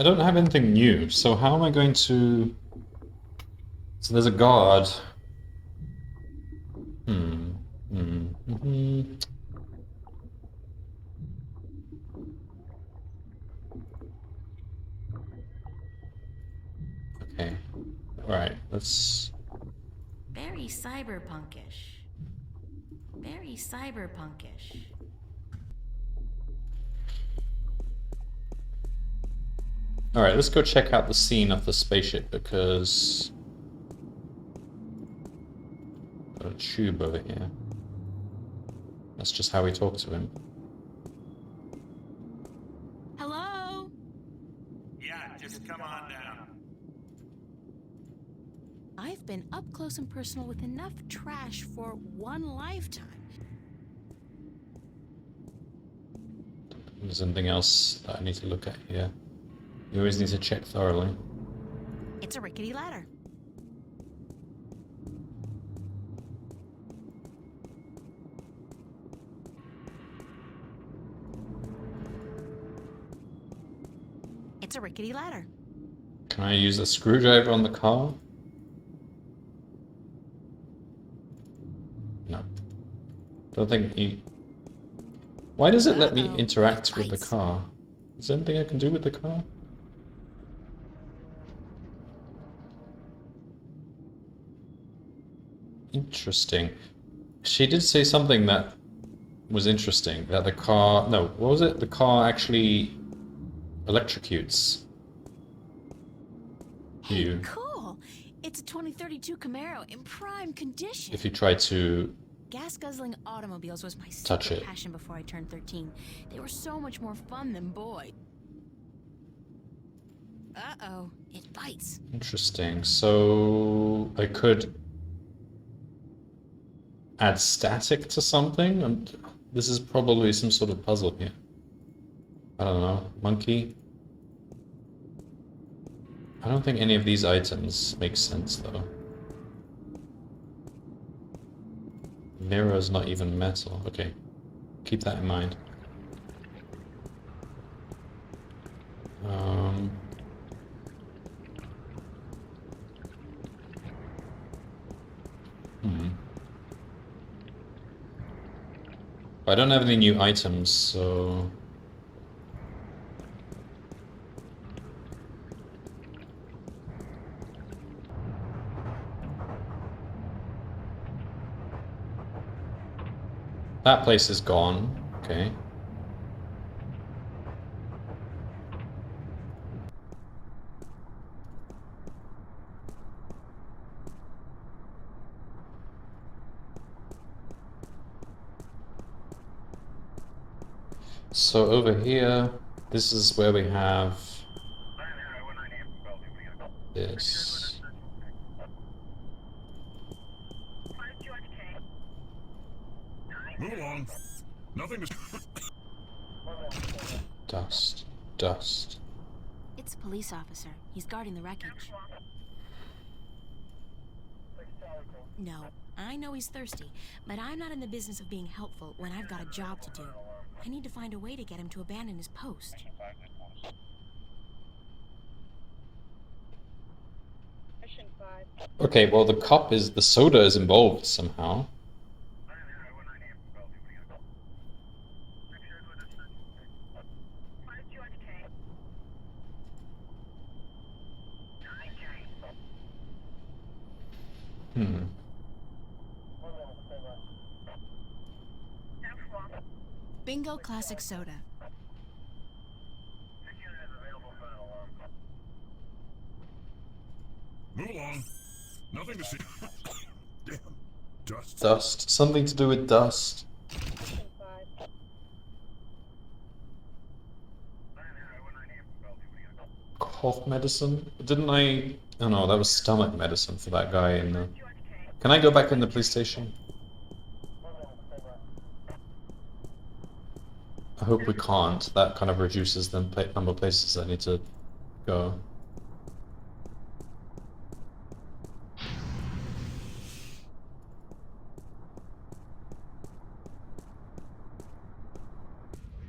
don't have anything new, so how am I going to... So there's a guard. Okay. Alright, let's... Very cyberpunkish. Very cyberpunkish. Alright, let's go check out the scene of the spaceship, because... Got a tube over here. That's just how we talk to him. Hello? Yeah, just come on down. I've been up close and personal with enough trash for one lifetime. There's anything else that I need to look at here. You always need to check thoroughly. It's a rickety ladder. It's a rickety ladder. Can I use a screwdriver on the car? No. Don't think you... Why does it let me interact with the car? Is there anything I can do with the car? Interesting. She did say something that was interesting, that the car... No, what was it? The car actually electrocutes you Cool. It's a 2032 Camaro in prime condition. if you try to Gas-guzzling automobiles was my touch secret it. passion before I turned 13. They were so much more fun than boys. Uh-oh, it bites. Interesting. So I could add static to something, and this is probably some sort of puzzle here. I don't know. Monkey? I don't think any of these items make sense, though. Mirror is not even metal. Okay. Keep that in mind. I don't have any new items, so... That place is gone. Okay. So over here, this is where we have this. Move along. Nothing to... Dust. Dust. It's a police officer. He's guarding the wreckage. No, I know he's thirsty, but I'm not in the business of being helpful when I've got a job to do. I need to find a way to get him to abandon his post. Okay, well the cup is... the soda is involved somehow. Bingo Classic Soda. Move along. Nothing to see. Damn. Dust. Dust. Something to do with dust. cough medicine. Didn't I? Oh no, that was stomach medicine for that guy in the... Can I go back in the police station? I hope we can't. That kind of reduces the number of places I need to go.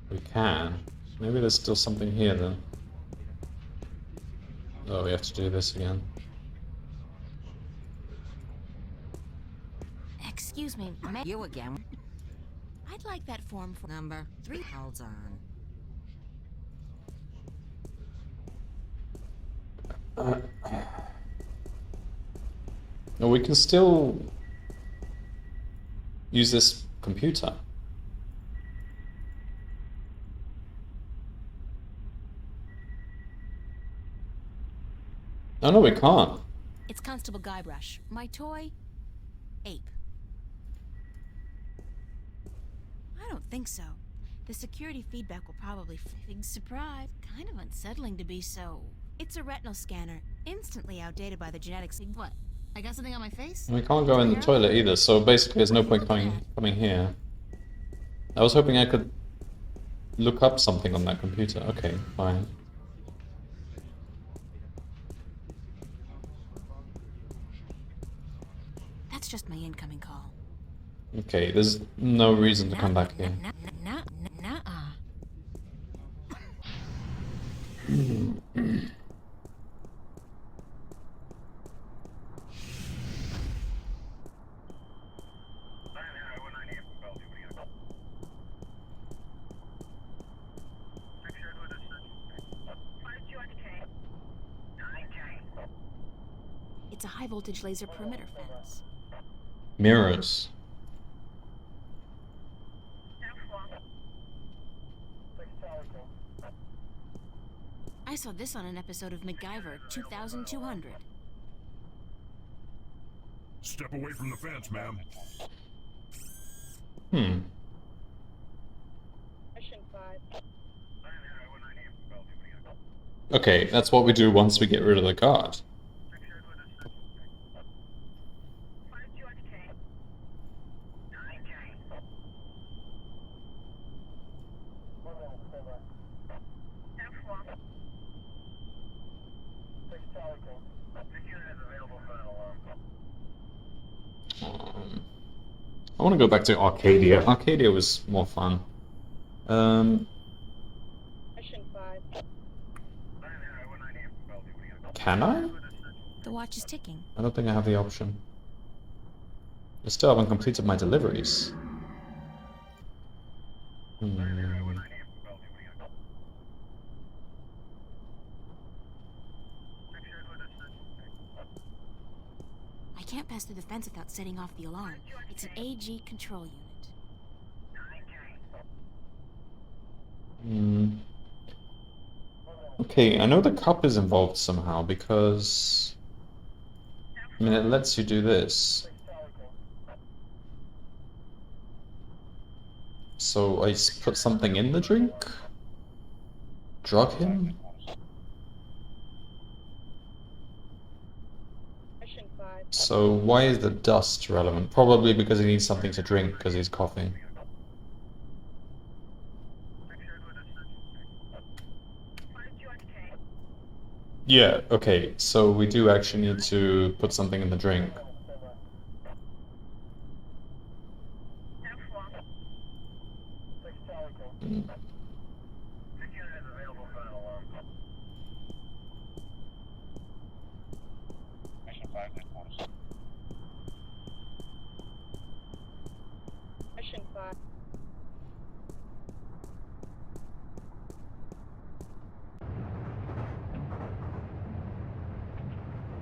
We can. Maybe there's still something here then. Oh, we have to do this again. Excuse me, You again. I'd like that form for Number 3. Hold on. No, we can still use this computer. Oh no, we can't. It's Constable Guybrush, my toy ape. I don't think so. The security feedback will probably big surprise. Kind of unsettling to be so. It's a retinal scanner, instantly outdated by the genetics. What? I got something on my face? And we can't go in the toilet either, so basically there's no point coming here. I was hoping I could look up something on that computer. Okay, fine. That's just my incoming call. Okay, there's no reason to come back here. It's a high voltage laser perimeter fence. Mirrors. I saw this on an episode of MacGyver 2200. Step away from the fence, ma'am. Hmm. Okay, that's what we do once we get rid of the card. I want to go back to Arcadia. Arcadia was more fun. Can I? The watch is ticking. I don't think I have the option. I still haven't completed my deliveries. I can't pass through the fence without setting off the alarm. It's an AG control unit. Okay, I know the cup is involved somehow because... I mean, it lets you do this. So I put something in the drink? Drug him? So why is the dust relevant? Probably because he needs something to drink because he's coughing. Yeah, okay, so we do actually need to put something in the drink.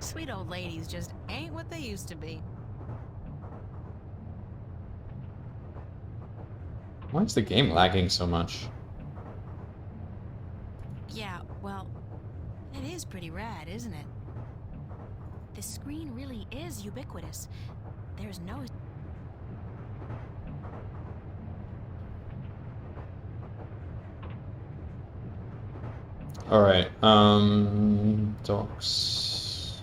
Sweet old ladies just ain't what they used to be. Why is the game lagging so much? Yeah, well, that is pretty rad, isn't it? The screen really is ubiquitous. There's no... Alright, Docks.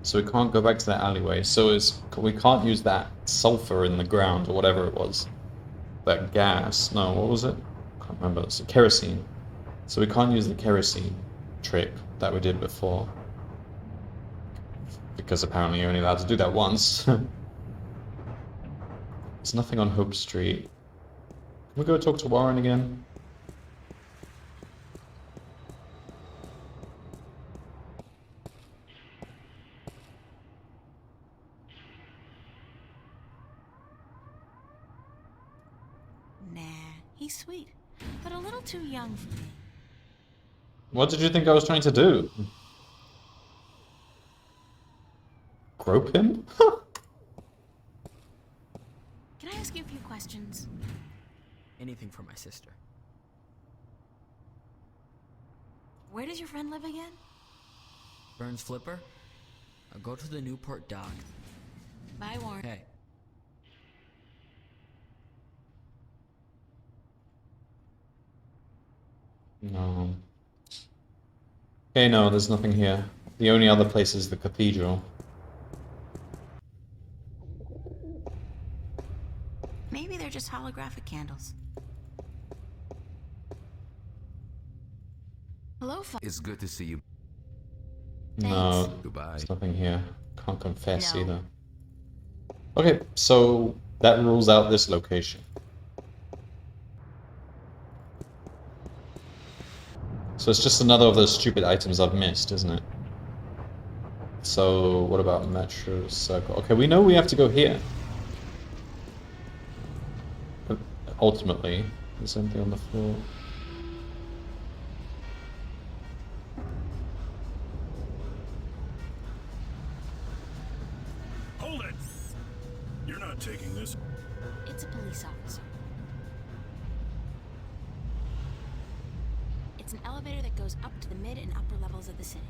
So we can't go back to that alleyway. So we can't use that sulfur in the ground or whatever it was. That gas. No, what was it? Can't remember. It's kerosene. So we can't use the kerosene trick that we did before. Because apparently you're only allowed to do that once. There's nothing on Hope Street. Can we go talk to Warren again? Nah, he's sweet, but a little too young for me. What did you think I was trying to do? Grope him? Can I ask you a few questions? Anything for my sister. Where does your friend live again? Burns Flipper? I'll go to the Newport dock. Bye, Warren. Hey. No. Okay, no, there's nothing here. The only other place is the cathedral. Maybe they're just holographic candles. Hello, It's good to see you. No, Goodbye. there's nothing here. Can't confess No. either. Okay, so that rules out this location. So it's just another of those stupid items I've missed, isn't it? So what about Metro Circle? Okay, we know we have to go here. But ultimately, is there anything on the floor? Hold it! You're not taking this. It's a police officer. It's an elevator that goes up to the mid and upper levels of the city.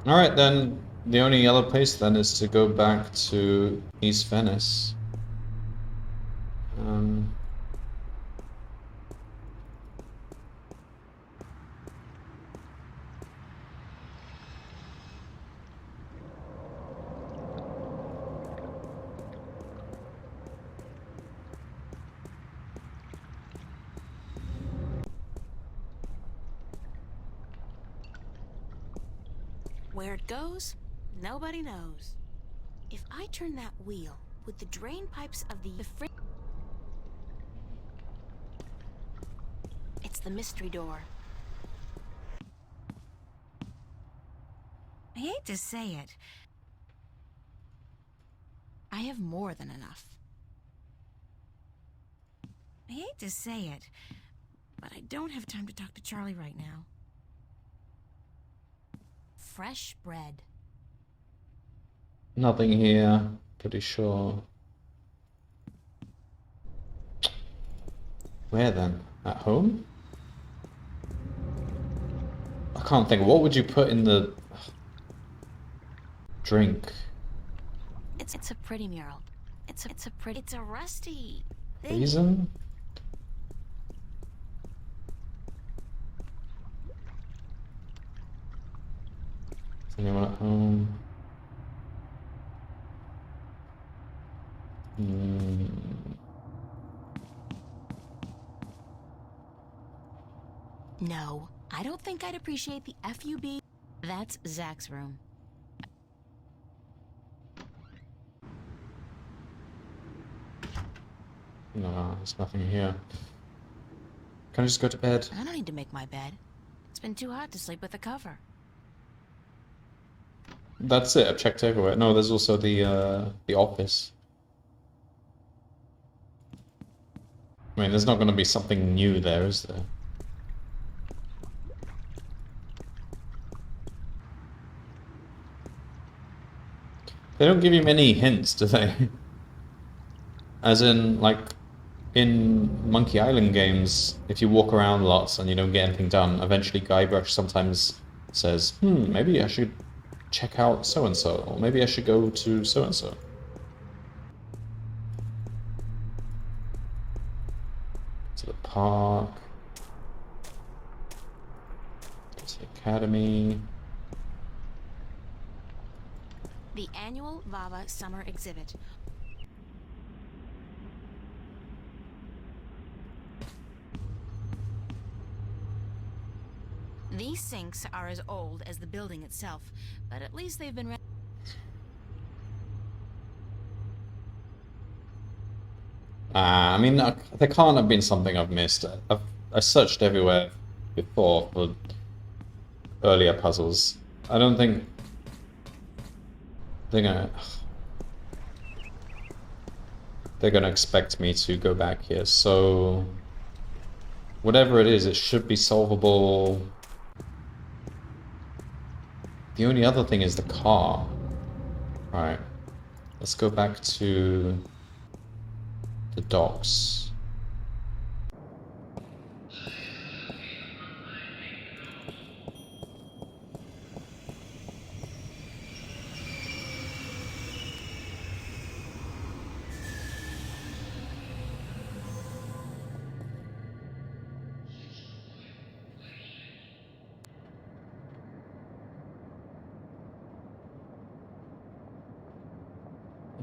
Alright, then the only other place then is to go back to East Venice. Where it goes, nobody knows. If I turn that wheel with the drain pipes of the it's the mystery door. I hate to say it. I have more than enough. I hate to say it, but I don't have time to talk to Charlie right now. Fresh bread. Nothing here, pretty sure. Where then? At home? I can't think. What would you put in the drink? It's a pretty mural. It's a rusty thing. Reason? Is anyone at home? No, I don't think I'd appreciate the FUB. That's Zach's room. No, there's nothing here. Can I just go to bed? I don't need to make my bed. It's been too hot to sleep with a cover. That's it. I've checked everywhere. No, there's also the office. I mean, there's not going to be something new there, is there? They don't give you many hints, do they? As in, like, in Monkey Island games, if you walk around lots and you don't get anything done, eventually Guybrush sometimes says, maybe I should check out so-and-so, or maybe I should go to so-and-so. Park. It's Academy. The annual Vava Summer Exhibit. These sinks are as old as the building itself, but at least they've been I mean, there can't have been something I've missed. I searched everywhere before for earlier puzzles. I don't think they're gonna expect me to go back here. So whatever it is, it should be solvable. The only other thing is the car. Alright, let's go back to the docks.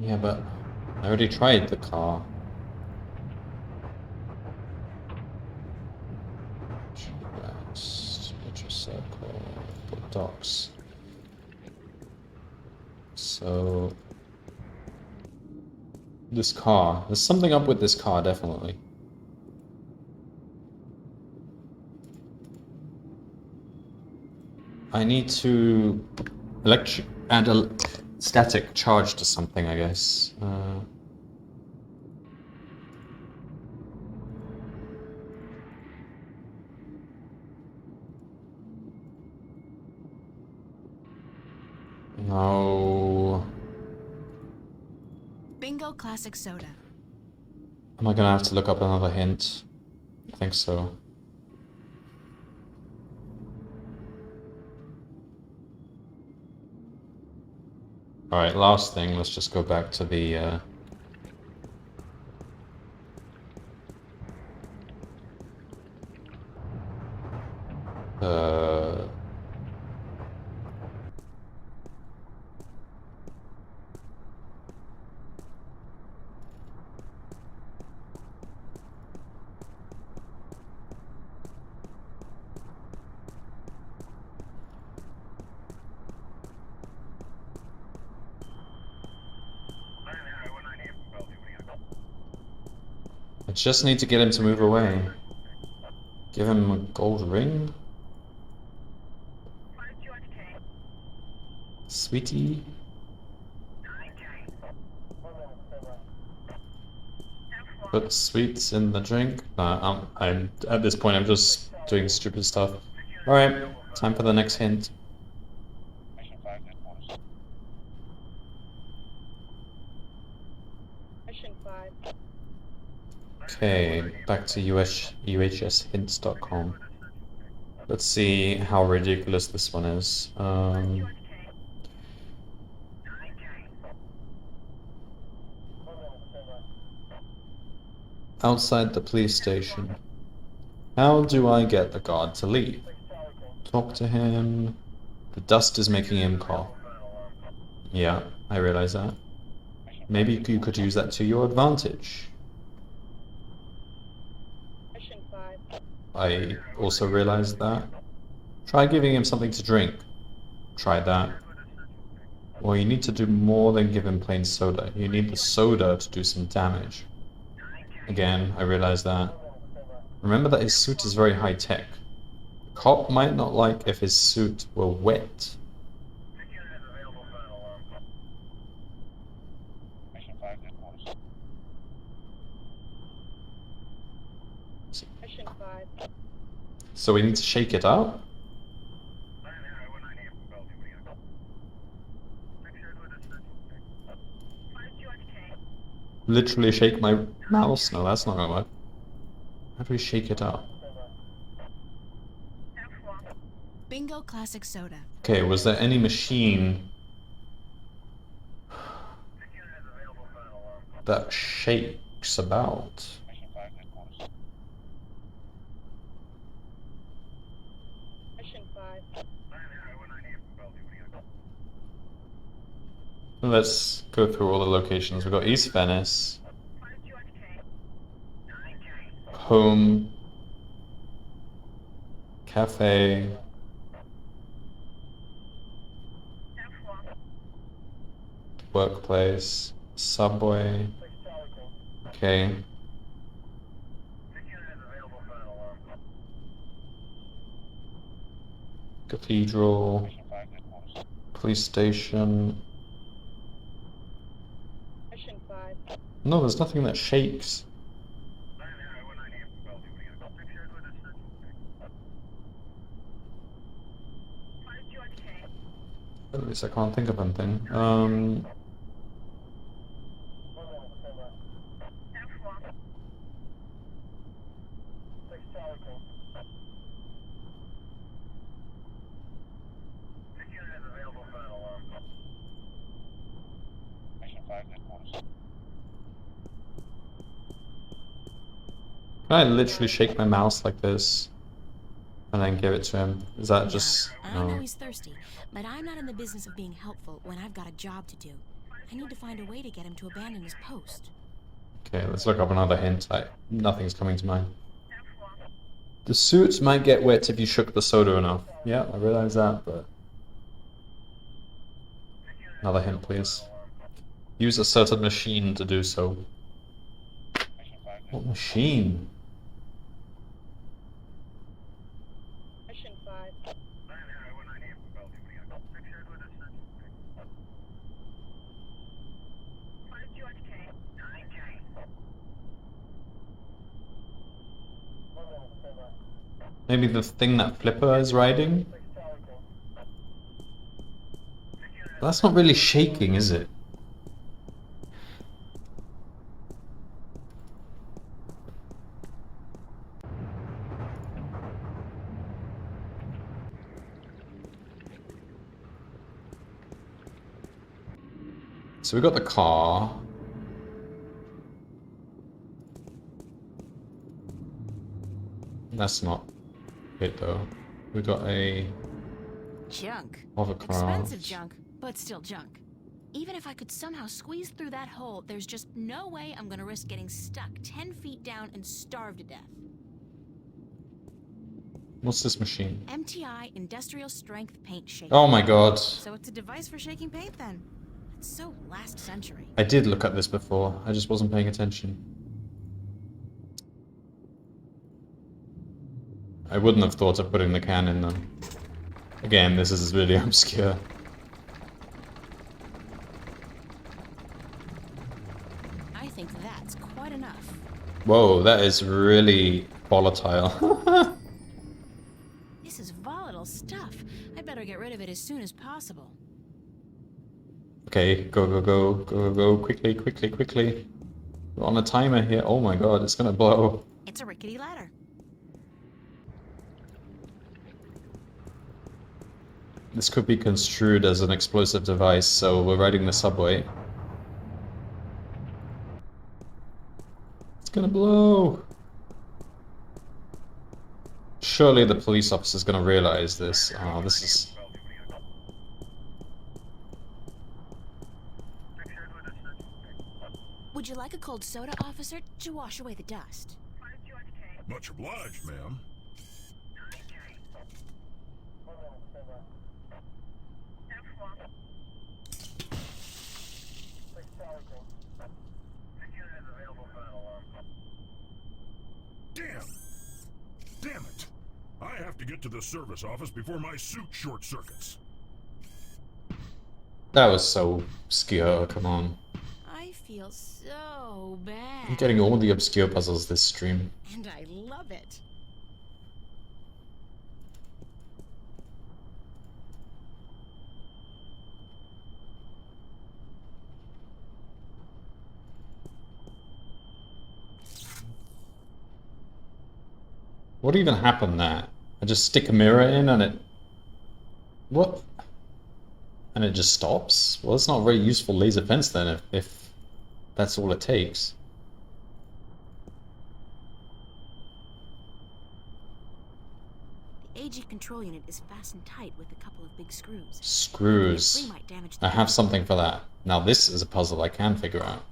Yeah, but I already tried the car. Metro Circle, put docks. So this car, there's something up with this car, definitely. I need to add a static charge to something, I guess. No. Bingo Classic Soda. Am I gonna have to look up another hint? I think so. Alright, last thing, let's just go back to the I just need to get him to move away. Give him a gold ring? Sweetie? Put sweets in the drink? Nah, I'm at this point I'm just doing stupid stuff. Alright, time for the next hint. Okay, back to UHShints.com. Let's see how ridiculous this one is. Outside the police station. How do I get the guard to leave? Talk to him. The dust is making him cough. Yeah, I realize that. Maybe you could use that to your advantage. I also realized that. Try giving him something to drink. Try that. Well, you need to do more than give him plain soda. You need the soda to do some damage. Again, I realize that. Remember that his suit is very high-tech. The cop might not like if his suit were wet. So we need to shake it up? Literally shake my mouse? No, that's not gonna work. How do we shake it up? Bingo Classic Soda. Okay, was there any machine that shakes about? Let's go through all the locations. We've got East Venice, home, cafe, workplace, subway. Okay. Cathedral, police station. No, there's nothing that shakes. At least I can't think of anything. Can I literally shake my mouse like this and then give it to him? Is that just... I know he's thirsty, but I'm not in the business of being helpful when I've got a job to do. I need to find a way to get him to abandon his post. Okay, let's look up another hint. Nothing's coming to mind. The suits might get wet if you shook the soda enough. Yeah, I realize that, but... Another hint, please. Use a certain machine to do so. What machine? Maybe the thing that Flipper is riding? That's not really shaking, is it? So we got the car. That's not it though. We got a Junk. hovercraft. Expensive junk, but still junk. Even if I could somehow squeeze through that hole, there's just no way I'm gonna risk getting stuck 10 feet down and starve to death. What's this machine? MTI Industrial Strength Paint Shaker. Oh my god. So it's a device for shaking paint then. It's so last century. I did look at this before. I just wasn't paying attention. I wouldn't have thought of putting the can in them. Again, this is really obscure. I think that's quite enough. Whoa, that is really volatile. This is volatile stuff. I better get rid of it as soon as possible. Okay, go, go, go, go, go, quickly, quickly, quickly. We're on a timer here. Oh my god, it's gonna blow. It's a rickety ladder. This could be construed as an explosive device, so we're riding the subway. It's gonna blow! Surely the police officer's gonna realize this. Oh, this is... Would you like a cold soda, officer, to wash away the dust? Much obliged, ma'am. Damn! Damn it! I have to get to the service office before my suit short circuits. That was so obscure, come on. I feel so bad. I'm getting all the obscure puzzles this stream. And I love it. What even happened there? I just stick a mirror in and it... What? And it just stops? Well, it's not a very useful laser fence then, if that's all it takes. The AG control unit is fastened tight with a couple of big screws. Screws. Three might damage the I have something for that. Now this is a puzzle I can figure out.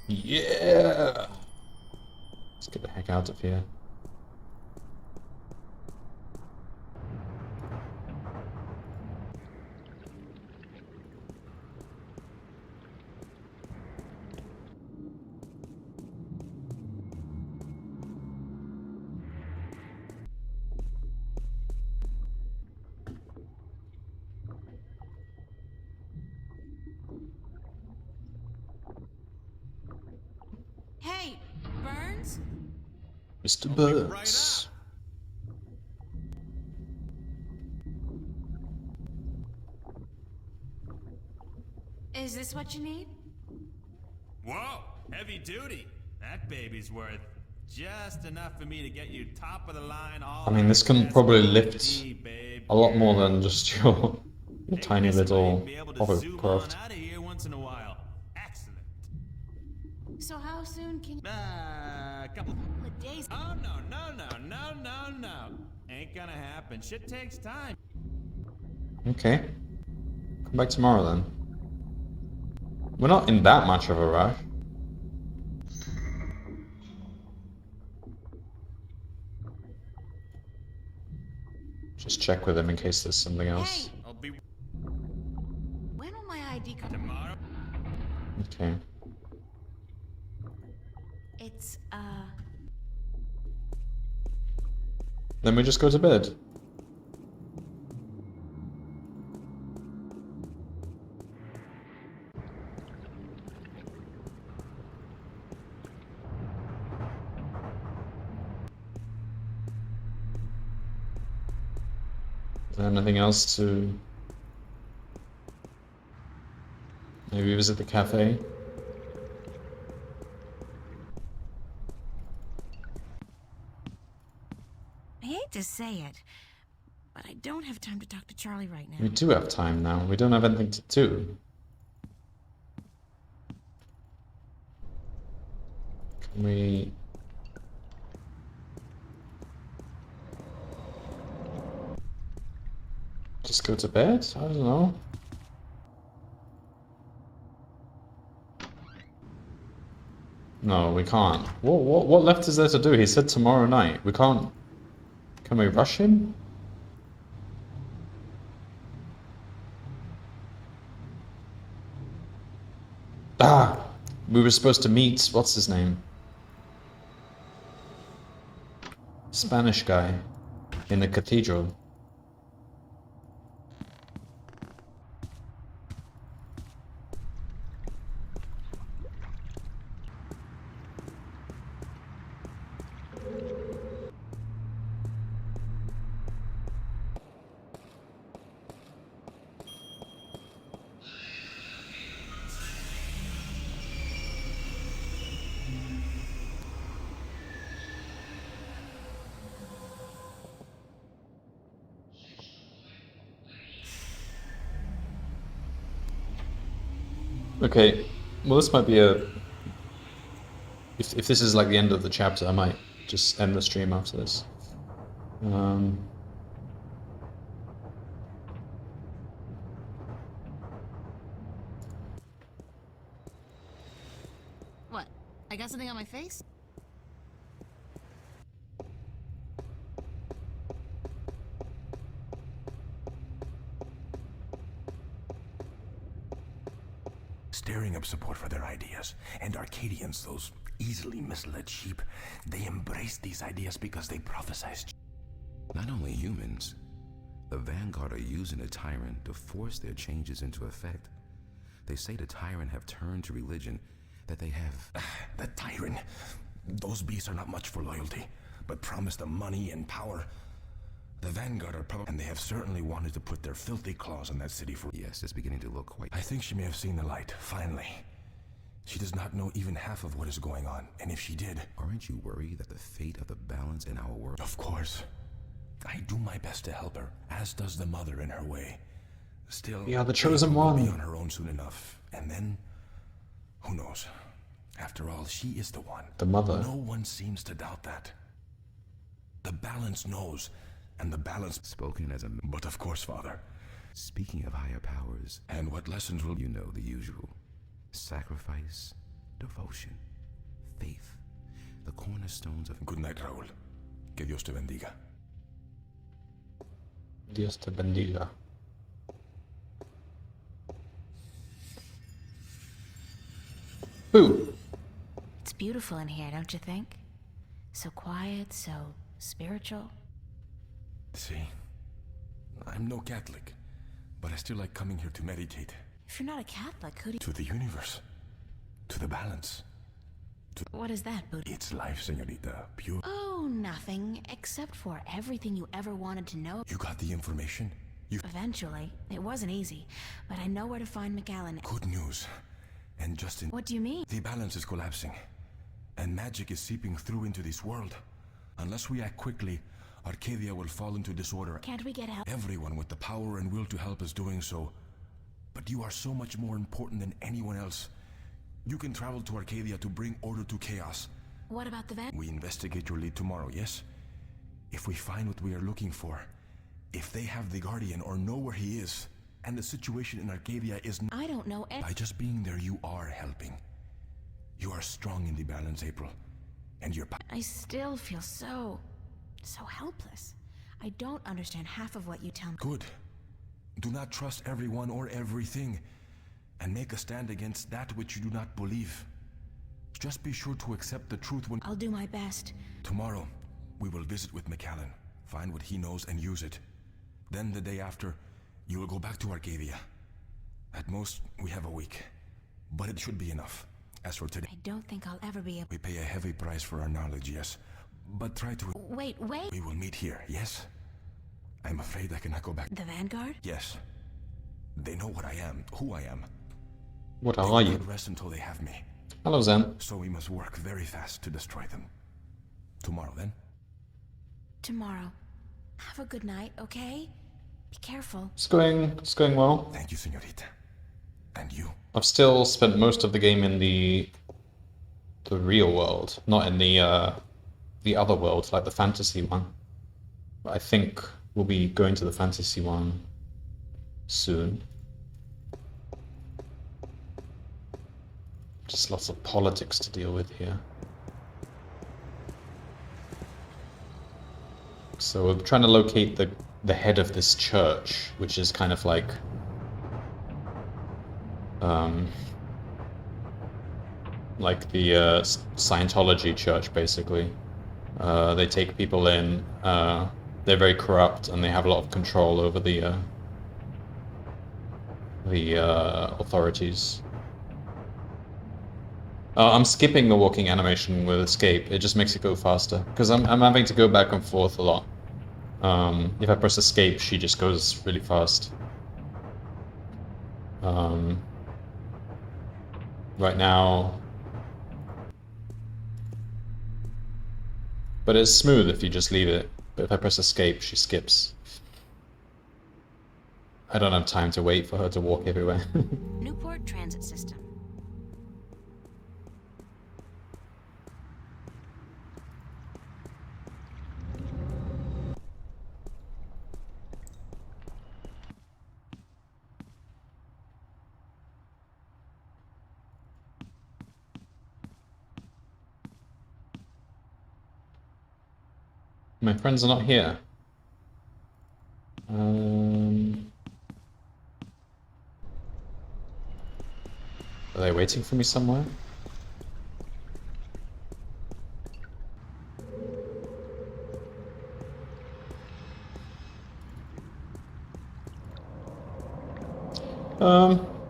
Yeah! Let's get the heck out of here. Hey, Burns? Mr. I'll be right Burns. Is this what you need? Whoa, heavy duty. That baby's worth just enough for me to get you top of the line. All I mean, this can probably lift babe. a lot more than just your Take tiny this away little and be able to zoom on hovercraft. out of here once in a while. Excellent. So how soon can you... A couple of days. Oh no. Ain't gonna happen. Shit takes time. Okay. Come back tomorrow then. We're not in that much of a rush. Just check with him in case there's something else. Hey, I'll be when will my ID come? tomorrow. Okay. It's, Then we just go to bed. Is there anything else to maybe visit the cafe? I hate to say it, but I don't have time to talk to Charlie right now. We do have time now. We don't have anything to do. Can we... just go to bed? I don't know. No, we can't. What left is there to do? He said tomorrow night. We can't... Can we rush him? Ah! We were supposed to meet... What's his name? Spanish guy. In the cathedral. Okay, well this might be a... If this is like the end of the chapter, I might just end the stream after this. What? I got something on my face? Stirring up support for their ideas. And Arcadians, those easily misled sheep, they embrace these ideas because they prophesize. Not only humans, the Vanguard are using the Tyrant to force their changes into effect. They say the Tyrant have turned to religion, that they have... The Tyrant. Those beasts are not much for loyalty, but promise them money and power. The Vanguard are probably... And they have certainly wanted to put their filthy claws on that city for... Yes, it's beginning to look quite... I think she may have seen the light, finally. She does not know even half of what is going on, and if she did... Aren't you worried that the fate of the balance in our world... Of course. I do my best to help her, as does the mother in her way. Still... Yeah, the chosen will one. be on her own soon enough, and then... Who knows? After all, she is the one. The mother. No one seems to doubt that. The balance knows, and the balance... Spoken as a... But of course, Father. Speaking of higher powers, And what lessons will... you know the usual. Sacrifice, devotion, faith. The cornerstones of... Good night, Raúl. Que Dios te bendiga. Dios te bendiga. Ooh. It's beautiful in here, don't you think? So quiet, so spiritual. See? I'm no Catholic, but I still like coming here to meditate. If you're not a Catholic, who do To the universe. To the balance. What is that, Buddha? It's life, señorita. Pure. Oh, nothing, except for everything you ever wanted to know. You got the information? Eventually. It wasn't easy, but I know where to find McAllen. Good news. And just in... What do you mean? The balance is collapsing. And magic is seeping through into this world. Unless we act quickly, Arcadia will fall into disorder. Can't we get help? Everyone with the power and will to help is doing so. But you are so much more important than anyone else. You can travel to Arcadia to bring order to chaos. What about the van? We investigate your lead tomorrow, yes? If we find what we are looking for, if they have the Guardian or know where he is, and the situation in Arcadia is... I don't know By just being there, you are helping. You are strong in the balance, April. And you're... I still feel so helpless. I don't understand half of what you tell me. Good. Do not trust everyone or everything, and make a stand against that which you do not believe. Just be sure to accept the truth when... I'll do my best. Tomorrow, we will visit with McAllen, find what he knows and use it. Then the day after, you will go back to Arcadia. At most, we have a week. But it should be enough. As for today... I don't think I'll ever be able... We pay a heavy price for our knowledge, yes. But try to... Wait. We will meet here, yes? I'm afraid I cannot go back. The Vanguard? Yes. They know what I am, who I am. What They are will you? not rest until they have me. Hello, Zen. So we must work very fast to destroy them. Tomorrow, then? Tomorrow. Have a good night, okay? Be careful. It's going well. Thank you, señorita. And you? I've still spent most of the game in the real world, not in the other world, like the fantasy one. But I think we'll be going to the fantasy one soon. Just lots of politics to deal with here. So we're trying to locate the head of this church, which is kind of like the Scientology church, basically. They take people in. They're very corrupt, and they have a lot of control over the authorities. I'm skipping the walking animation with escape. It just makes it go faster because I'm having to go back and forth a lot. If I press escape, she just goes really fast. Right now, but it's smooth if you just leave it. But if I press escape, she skips. I don't have time to wait for her to walk everywhere. Newport Transit System. My friends are not here. Are they waiting for me somewhere?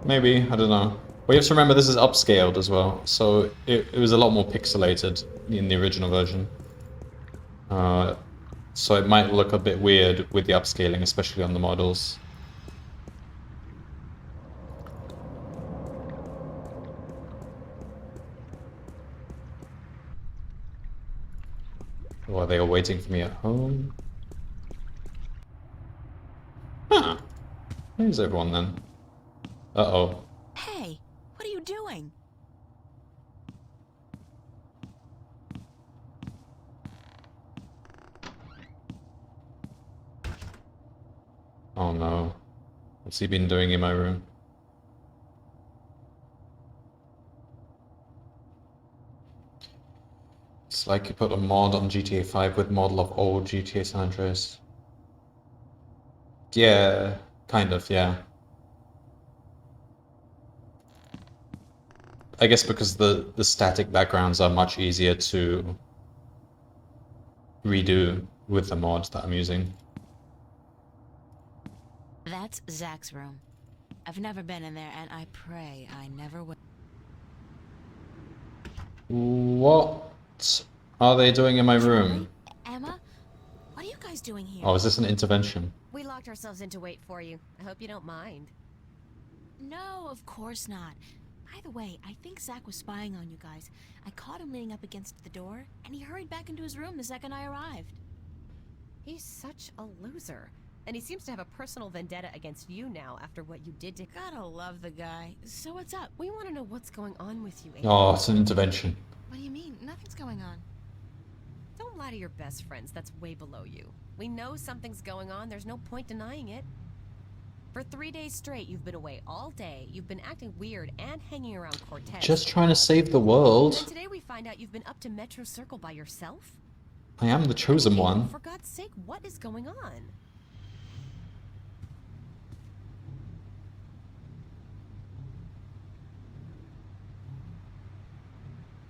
Maybe, I don't know. But you have to remember this is upscaled as well, so it was a lot more pixelated in the original version. So it might look a bit weird with the upscaling, especially on the models. Or are they all waiting for me at home? Huh. Where's everyone then? Uh-oh. Hey, what are you doing? Oh no. What's he been doing in my room? It's like you put a mod on GTA 5 with model of old GTA San Andreas. Yeah, kind of, yeah. I guess because the static backgrounds are much easier to redo with the mod that I'm using. That's Zach's room. I've never been in there, and I pray I never will. What are they doing in my room? Emma, what are you guys doing here? Oh, is this an intervention? We locked ourselves in to wait for you. I hope you don't mind. No, of course not. By the way, I think Zach was spying on you guys. I caught him leaning up against the door, and he hurried back into his room the second I arrived. He's such a loser. And he seems to have a personal vendetta against you now after what you did to... Gotta love the guy. So what's up? We want to know what's going on with you, Amy. Oh, it's an intervention. What do you mean? Nothing's going on. Don't lie to your best friends. That's way below you. We know something's going on. There's no point denying it. For 3 days straight, you've been away all day. You've been acting weird and hanging around Cortez. Just trying to save the And world. today we find out you've been up to Metro Circle by yourself? I am the chosen one. For God's sake, what is going on?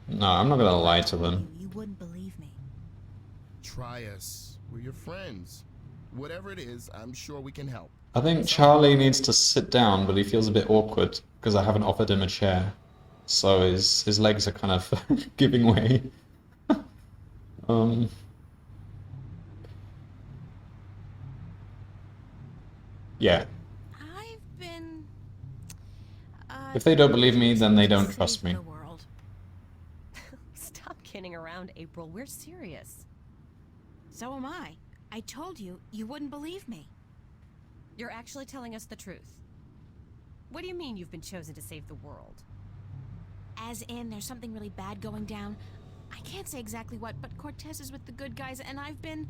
No, I'm not gonna lie to them. You wouldn't believe me. Try us. We're your friends. Whatever it is, I'm sure we can help. I think Charlie needs to sit down, but he feels a bit awkward because I haven't offered him a chair. So his legs are kind of giving way. Yeah. I've been... If they don't believe me, then they don't trust me. The world. Stop kidding around, April. We're serious. So am I. I told you, you wouldn't believe me. You're actually telling us the truth. What do you mean you've been chosen to save the world? As in, there's something really bad going down. I can't say exactly what, but Cortez is with the good guys, and I've been...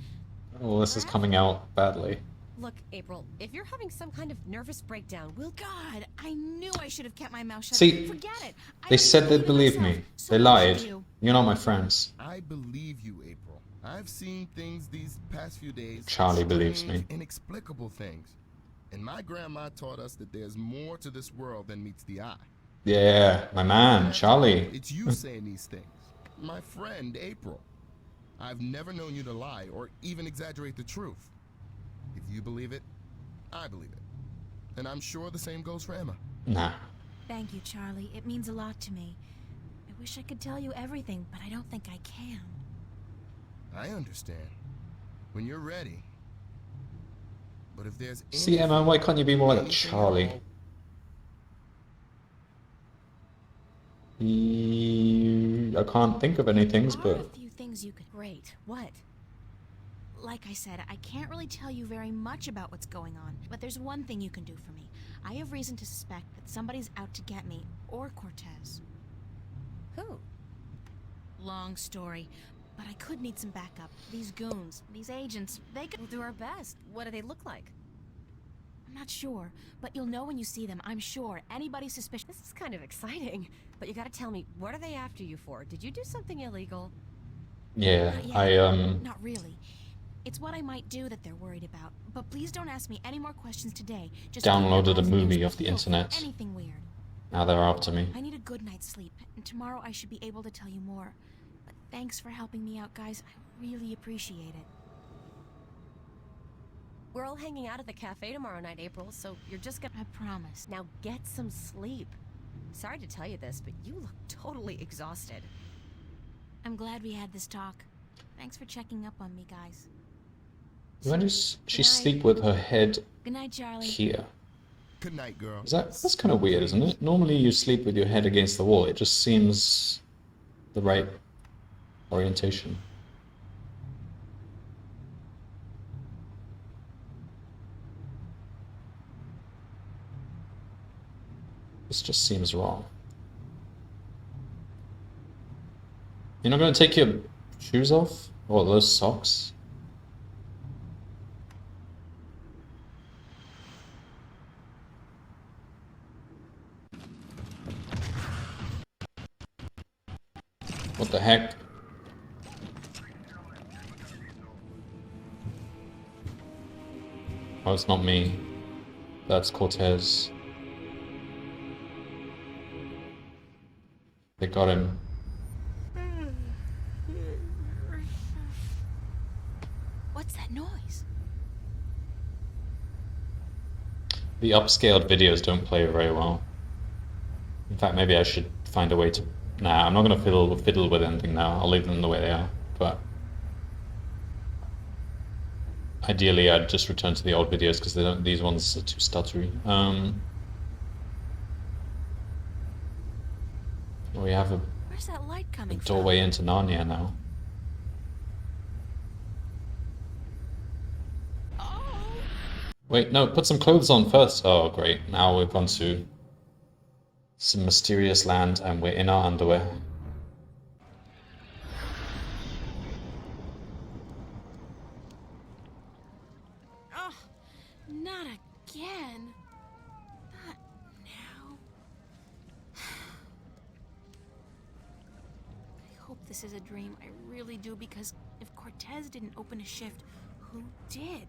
Oh, this is coming out badly. Look, April, if you're having some kind of nervous breakdown, we'll... God, I knew I should have kept my mouth shut. See, Forget it. they said they'd believe me. They lied. You're not my friends. I believe you, April. I've seen things these past few days. Charlie believes strange, me. Inexplicable things. And my grandma taught us that there's more to this world than meets the eye. Yeah, my man, Charlie. It's you saying these things. My friend, April. I've never known you to lie or even exaggerate the truth. If you believe it, I believe it. And I'm sure the same goes for Emma. Nah. Thank you, Charlie. It means a lot to me. I wish I could tell you everything, but I don't think I can. I understand. When you're ready. But if there's See, Emma, why can't you be more like Charlie? I can't think of any things, There are but... a few things you could... Great. What? Like I said, I can't really tell you very much about what's going on, but there's one thing you can do for me. I have reason to suspect that somebody's out to get me, or Cortez. Who? Long story, but I could need some backup. These goons, these agents, they could... We'll do our best. What do they look like? I'm not sure, but you'll know when you see them, I'm sure. Anybody suspicious... This is kind of exciting. But you gotta tell me, what are they after you for? Did you do something illegal? Yeah, Not really. It's what I might do that they're worried about. But please don't ask me any more questions today. Just downloaded a movie off the internet. Anything weird. Now they're after me. I need a good night's sleep, and tomorrow I should be able to tell you more. But thanks for helping me out, guys. I really appreciate it. We're all hanging out at the cafe tomorrow night, April, so you're just gonna... I promise. Now get some sleep. Sorry to tell you this, but you look totally exhausted. I'm glad we had this talk. Thanks for checking up on me, guys. When does she sleep with her head Good night, Charlie. here? Good night, girl. That's kind of weird, isn't it? Normally you sleep with your head against the wall. It just seems the right orientation. This just seems wrong. You're not going to take your shoes off? Or those socks? the heck? Oh, it's not me. That's Cortez. They got him. What's that noise? The upscaled videos don't play very well. In fact, maybe I should find a way to... Nah, I'm not gonna fiddle with anything now. I'll leave them the way they are. But ideally, I'd just return to the old videos because these ones are too stuttery. We have a Where's that light coming from? doorway into Narnia now. Wait, no, put some clothes on first. Oh, great. Now we've gone to some mysterious land and we're in our underwear. Oh, not again. Not now. I hope this is a dream. I really do, because if Cortez didn't open a shift, who did?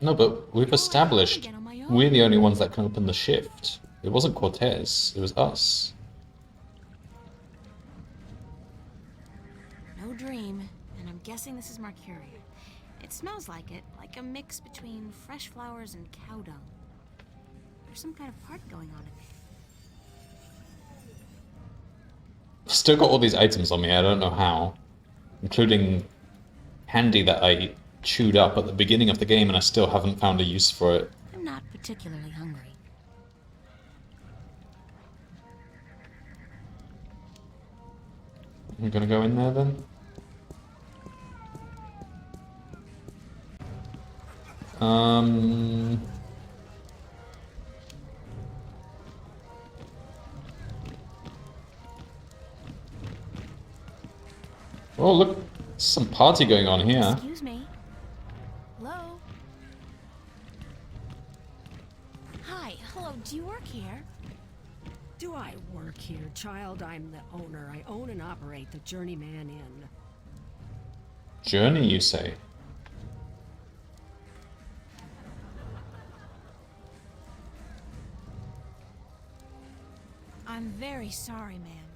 No, but we've established we're the only ones that can open the shift. It wasn't Cortez, it was us. No dream, and I'm guessing this is Mercuria. It smells like it, like a mix between fresh flowers and cow dung. There's some kind of party going on in there. I've still got all these items on me, I don't know how. Including candy that I chewed up at the beginning of the game and I still haven't found a use for it. I'm not particularly hungry. I'm gonna go in there then. Oh look, there's some party going on here. Excuse me. Hello? Hi, hello, do you work here? Do I work here, child? I'm the owner. I own and operate the Journeyman Inn. Journey, you say? I'm very sorry, ma'am.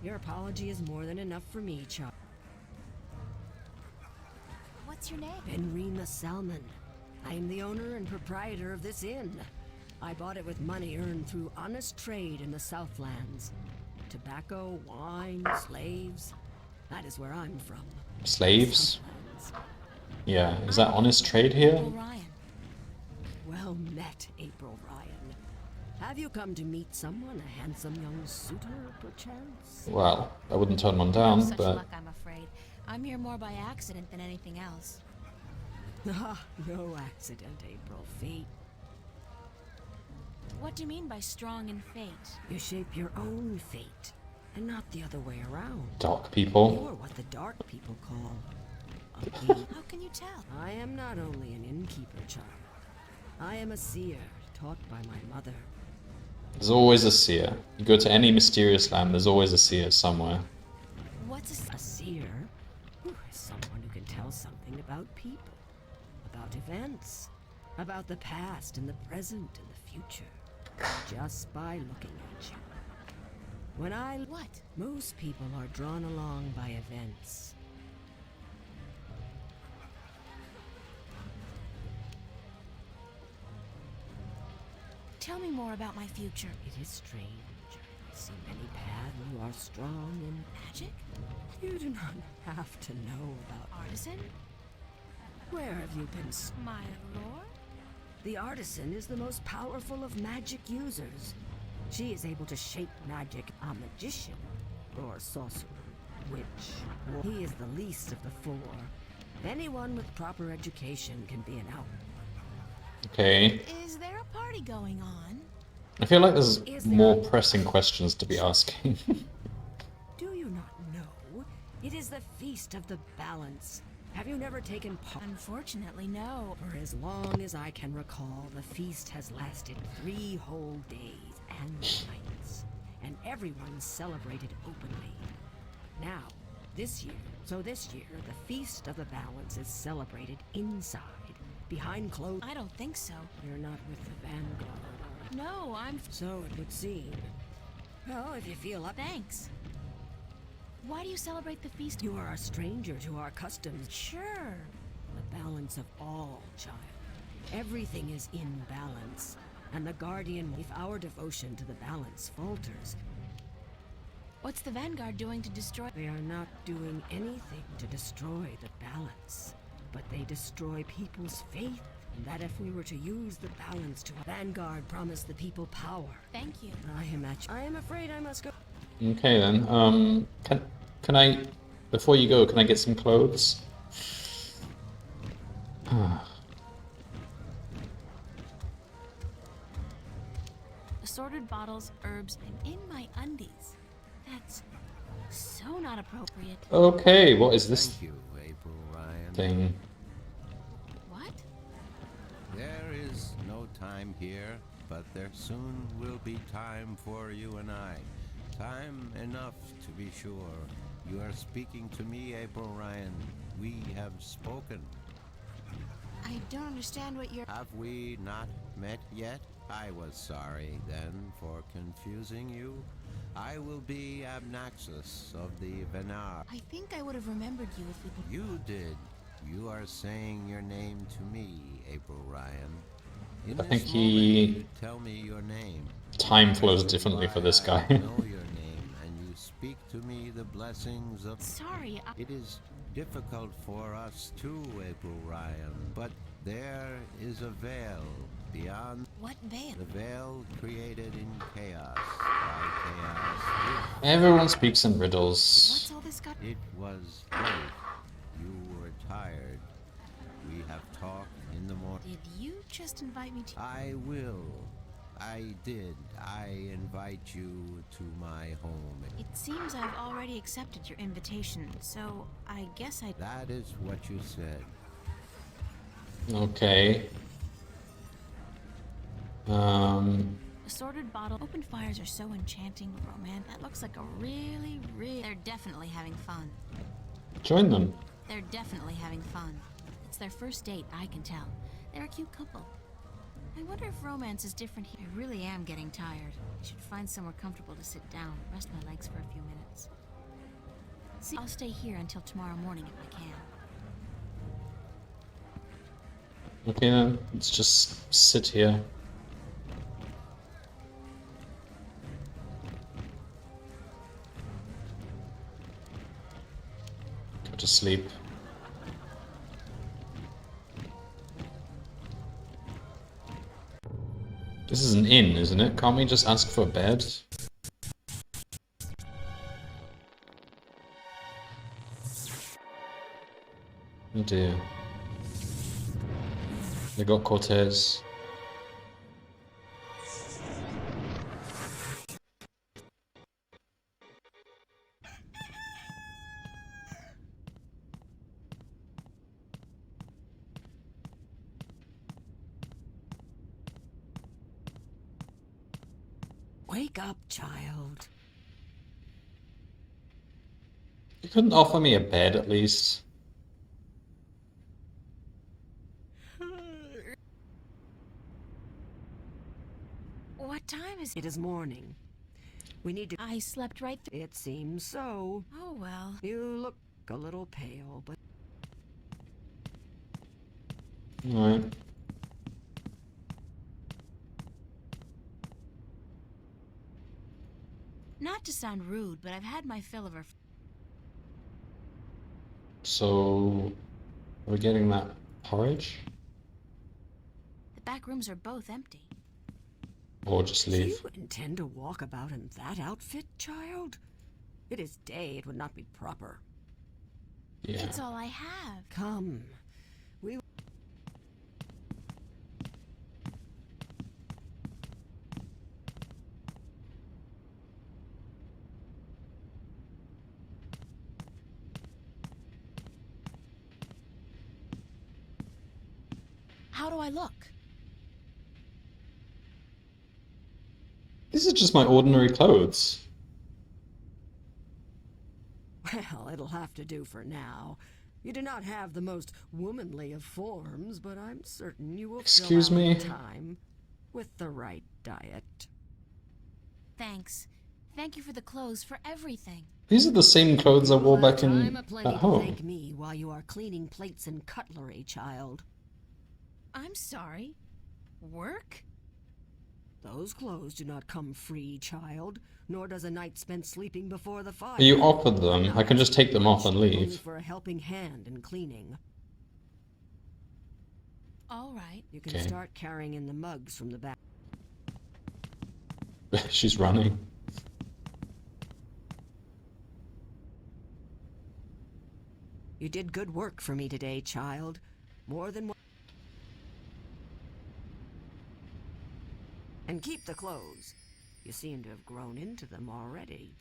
Your apology is more than enough for me, child. What's your name? Benrima Salmon. I am the owner and proprietor of this inn. I bought it with money earned through honest trade in the Southlands. Tobacco, wine, slaves. That is where I'm from. Slaves? Yeah, is that honest trade here? Ryan. Well met, April Ryan. Have you come to meet someone, a handsome young suitor, perchance? Well, I wouldn't turn one down, Such but... luck, I'm afraid. I'm here more by accident than anything else. Ah, no accident, April. Fate. What do you mean by strong in fate? You shape your own fate, and not the other way around. Dark people. You're what the dark people call a bee. How can you tell? I am not only an innkeeper, child. I am a seer, taught by my mother. There's always a seer. You go to any mysterious land, there's always a seer somewhere. What's a seer? Is someone who can tell something about people, about events, about the past and the present and the future, just by looking at you. When What? Most people are drawn along by events. Tell me more about my future. It is strange. I see many paths. You are strong in Magic? You do not have to know about Artisan? Where have you been? My lord? The artisan is the most powerful of magic users. She is able to shape magic. A magician or sorcerer, witch. He is the least of the four. Anyone with proper education can be an out. Okay. Is there a party going on? I feel like there's more pressing questions to be asking. Do you not know? It is the Feast of the Balance. Have you never taken part? Unfortunately, no. For as long as I can recall, the feast has lasted 3 whole days and nights, and everyone celebrated openly. Now, this year, the Feast of the Balance is celebrated inside, behind closed... I don't think so. You're not with the Vanguard, are you? No, I'm... So it would seem. Well, if you feel up... Thanks. Why do you celebrate the feast? You are a stranger to our customs. Sure. The balance of all, child. Everything is in balance. And the Guardian, if our devotion to the balance falters... What's the Vanguard doing to destroy... They are not doing anything to destroy the balance. But they destroy people's faith. And that if we were to use the balance to... Vanguard promised the people power. Thank you. I am afraid I must go... Okay then, can I, before you go, can I get some clothes? Assorted bottles, herbs, and in my undies. That's so not appropriate. Okay, what is this Thank you, April Ryan. thing? What? There is no time here, but there soon will be time for you and I. Time enough to be sure. You are speaking to me, April Ryan. We have spoken. I don't understand what you're... Have we not met yet? I was sorry then for confusing you. I will be Abnaxus of the Venar. I think I would have remembered you if we... You did. You are saying your name to me, April Ryan. In I think this he... moment, you tell me your name. Time flows differently for this guy. I know your name, and you speak to me the blessings of... Sorry, It is difficult for us too, April Ryan, but there is a veil beyond... What veil? The veil created in chaos, by chaos. Everyone speaks in riddles. What's all this got... It was late. You were tired. We have talked in the morning. Did you just invite me to... I will. I did. I invite you to my home. It seems I've already accepted your invitation, so I guess I... That is what you said. Okay. Assorted bottle. Open fires are so enchanting, romantic. That looks like a really... They're definitely having fun. Join them. They're definitely having fun. It's their first date, I can tell. They're a cute couple. I wonder if romance is different here. I really am getting tired. I should find somewhere comfortable to sit down, rest my legs for a few minutes. See, I'll stay here until tomorrow morning if I can. Okay then, let's just sit here. Go to sleep. This is an inn, isn't it? Can't we just ask for a bed? Oh dear. They got Cortez. Wake up, child. You couldn't offer me a bed at least. What time is it? It is morning. We need to... I slept right through... It seems so. Oh, well. You look a little pale, but... Alright. Not to sound rude, but I've had my fill of her... So... are we getting that porridge? The back rooms are both empty. Or just leave? Do you intend to walk about in that outfit, child? It is day, it would not be proper. Yeah. It's all I have. Come. We... How do I look? These are just my ordinary clothes. will have to do for now. You do not have the most womanly of forms, but I'm certain you will Excuse fill out me? in time with the right diet. Thanks. Thank you for the clothes, for everything. These are the same clothes I wore back Time in aplenty at to home. thank me while you are cleaning plates and cutlery, child. I'm sorry. Work? Those clothes do not come free, child, nor does a night spent sleeping before the fire. You offered them. I can just take them off and Only leave. for a helping hand in cleaning. All right. You can Okay. start carrying in the mugs from the back. She's running. You did good work for me today, child. More than one. And keep the clothes. You seem to have grown into them already.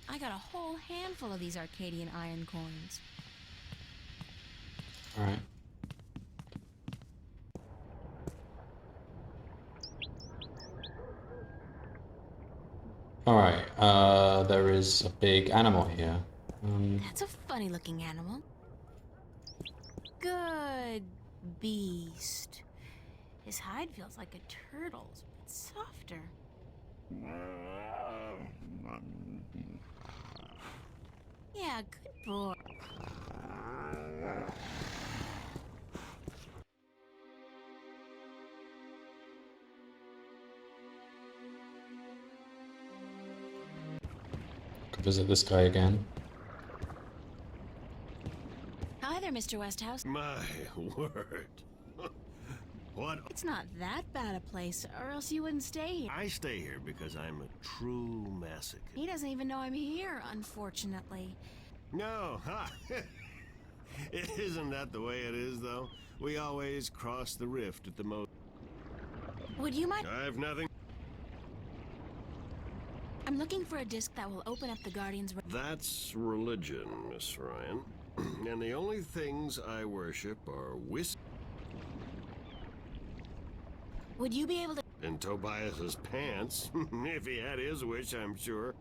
I got a whole handful of these Arcadian iron coins. Alright. Alright, there is a big animal here. That's a funny looking animal. Good beast. His hide feels like a turtle's, but softer. Yeah, good boy. Could visit this guy again. Hi there, Mr. Westhouse. My word. What? It's not that bad a place, or else you wouldn't stay here. I stay here because I'm a true masochist. He doesn't even know I'm here, unfortunately. No, ha! Isn't that the way it is, though? We always cross the rift at the most. Would you mind? I have nothing. I'm looking for a disc that will open up the Guardian's... That's religion, Miss Ryan. And the only things I worship are whiskey Would you be able to... and Tobias's pants. If he had his wish, I'm sure.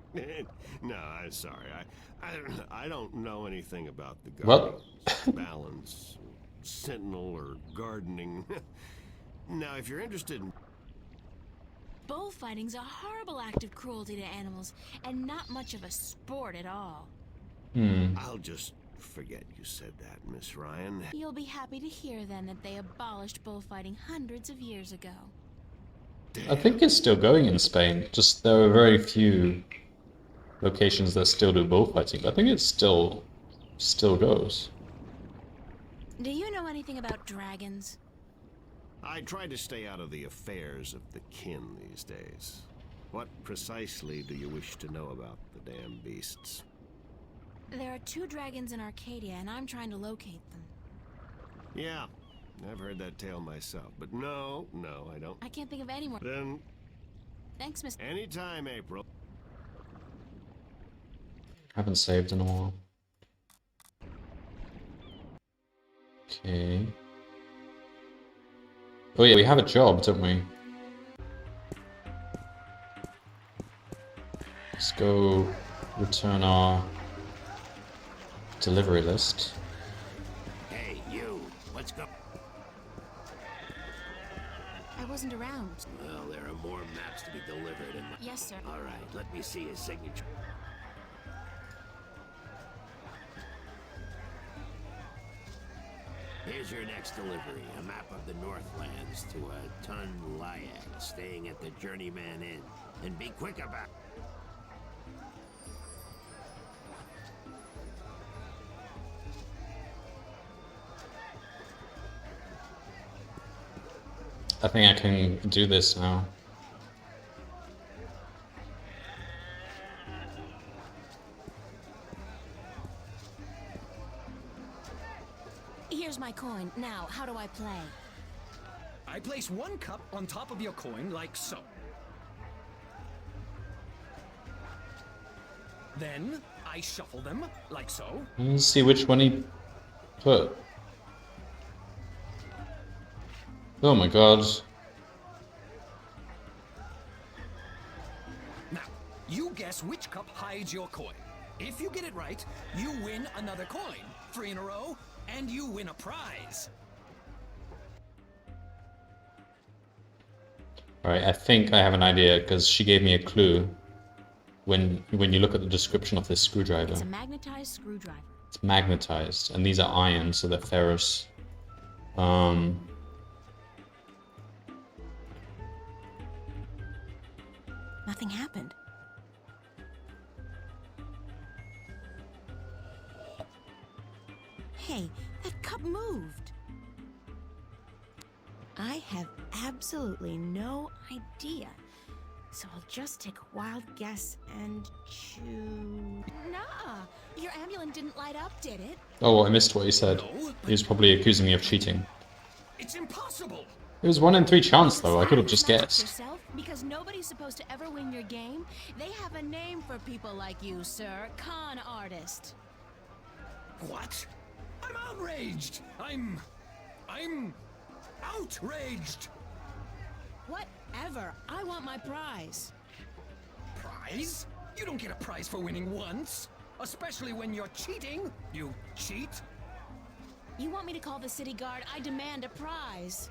No, I'm sorry. I don't know anything about the What? Guardians, balance, sentinel, or gardening. Now, if you're interested in... Bullfighting's a horrible act of cruelty to animals, and not much of a sport at all. I'll just forget you said that, Miss Ryan. You'll be happy to hear, then, that they abolished bullfighting hundreds of years ago. I think it's still going in Spain. Just there are very few locations that still do bullfighting. But I think it still goes. Do you know anything about dragons? I try to stay out of the affairs of the kin these days. What precisely do you wish to know about the damn beasts? There are 2 dragons in Arcadia, and I'm trying to locate them. Yeah, I've heard that tale myself, but no, I don't. I can't think of any more. Then, Thanks, Mr. anytime, April. Haven't saved in a while. Okay. Oh yeah, we have a job, don't we? Let's go return our delivery list. Hey, you. Let's go. I wasn't around. Well, there are more maps to be delivered and... Yes, sir. All right, let me see his signature. Here's your next delivery, a map of the Northlands to a Tun Layak, staying at the Journeyman Inn. And be quick about it. I think I can do this now. Here's my coin. Now, how do I play? I place 1 cup on top of your coin like so. Then I shuffle them like so. Let's see which one he put. Oh my god. Now, You guess which cup hides your coin. If you get it right, you win another coin. 3 in a row, and you win a prize. Alright, I think I have an idea, because she gave me a clue when you look at the description of this screwdriver. It's a magnetized screwdriver. It's magnetized, and these are iron, so they're ferrous. Nothing happened. Hey, that cup moved. I have absolutely no idea. So I'll just take a wild guess and choose... Nah, your amulet didn't light up, did it? Oh, I missed what he said. He was probably accusing me of cheating. It's impossible. It was 1 in 3 chance, though. I could have just guessed. Yourself? Because nobody's supposed to ever win your game. They have a name for people like you, sir. Con artist. What? I'm outraged. I'm outraged. Whatever. I want my prize. Prize? You don't get a prize for winning once. Especially when you're cheating. You cheat. You want me to call the city guard? I demand a prize.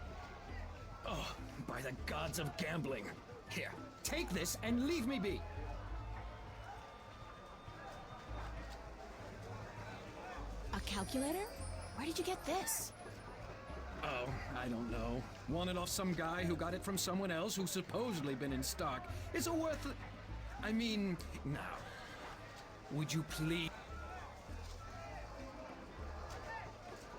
Oh, by the gods of gambling. Here, take this and leave me be. A calculator? Where did you get this? Oh, I don't know. Won it off some guy who got it from someone else who's supposedly been in stock. It's a worthless... I mean, now, would you please...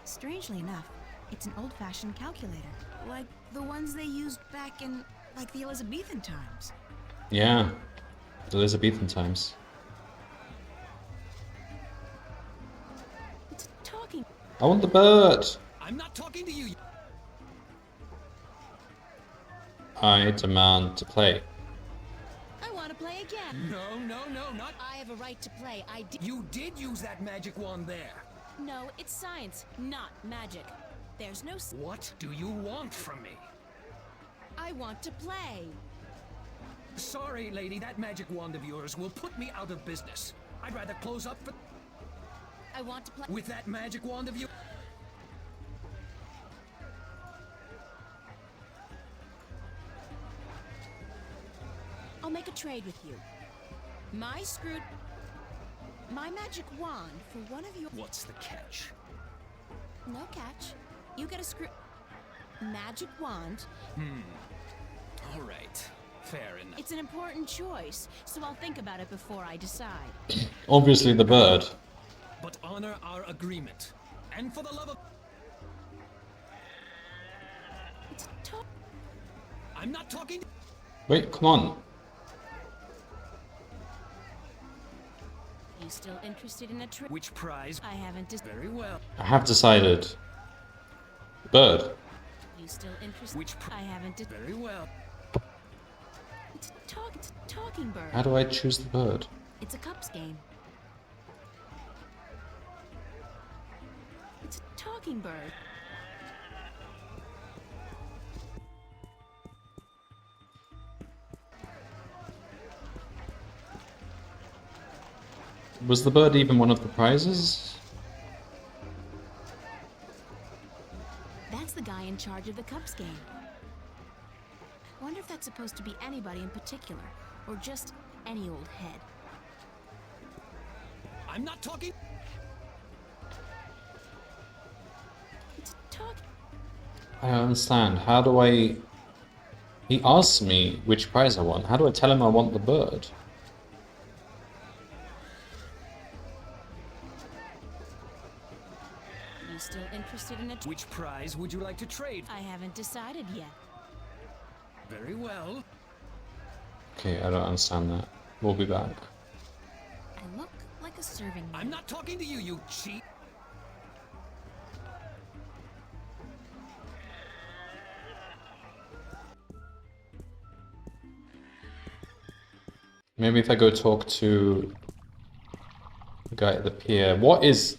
Strangely enough, it's an old-fashioned calculator. Like the ones they used back in, like, the Elizabethan times. Yeah, the Elizabethan times. It's talking... I want the bird! I'm not talking to you. I demand to play. I want to play again. No, not... I have a right to play. You did use that magic wand there. No, it's science, not magic. There's no... What do you want from me? I want to play. Sorry, lady, that magic wand of yours will put me out of business. I'd rather close up for... I want to play... With that magic wand of yours... I'll make a trade with you. My magic wand for one of your... What's the catch? No catch. You get a magic wand. All right. Fair enough. It's an important choice, so I'll think about it before I decide. Obviously the bird. But honor our agreement. And for the love of... I'm not talking... Wait, come on. You still interested in a trip? Which prize? I haven't Very well. I have decided. Bird. You still interested? Which I haven't Very well. It's a talking bird. How do I choose the bird? It's a cups game. It's a talking bird. Was the bird even one of the prizes? That's the guy in charge of the cups game. I wonder if that's supposed to be anybody in particular, or just any old head. I'm not talking... It's a talk... I don't understand. How do I... He asks me which prize I want. How do I tell him I want the bird? You still interested in a... Which prize would you like to trade? I haven't decided yet. Very well. Okay, I don't understand that. We'll be back. I look like a serving man. I'm not talking to you, you cheat. Maybe if I go talk to the guy at the pier. What is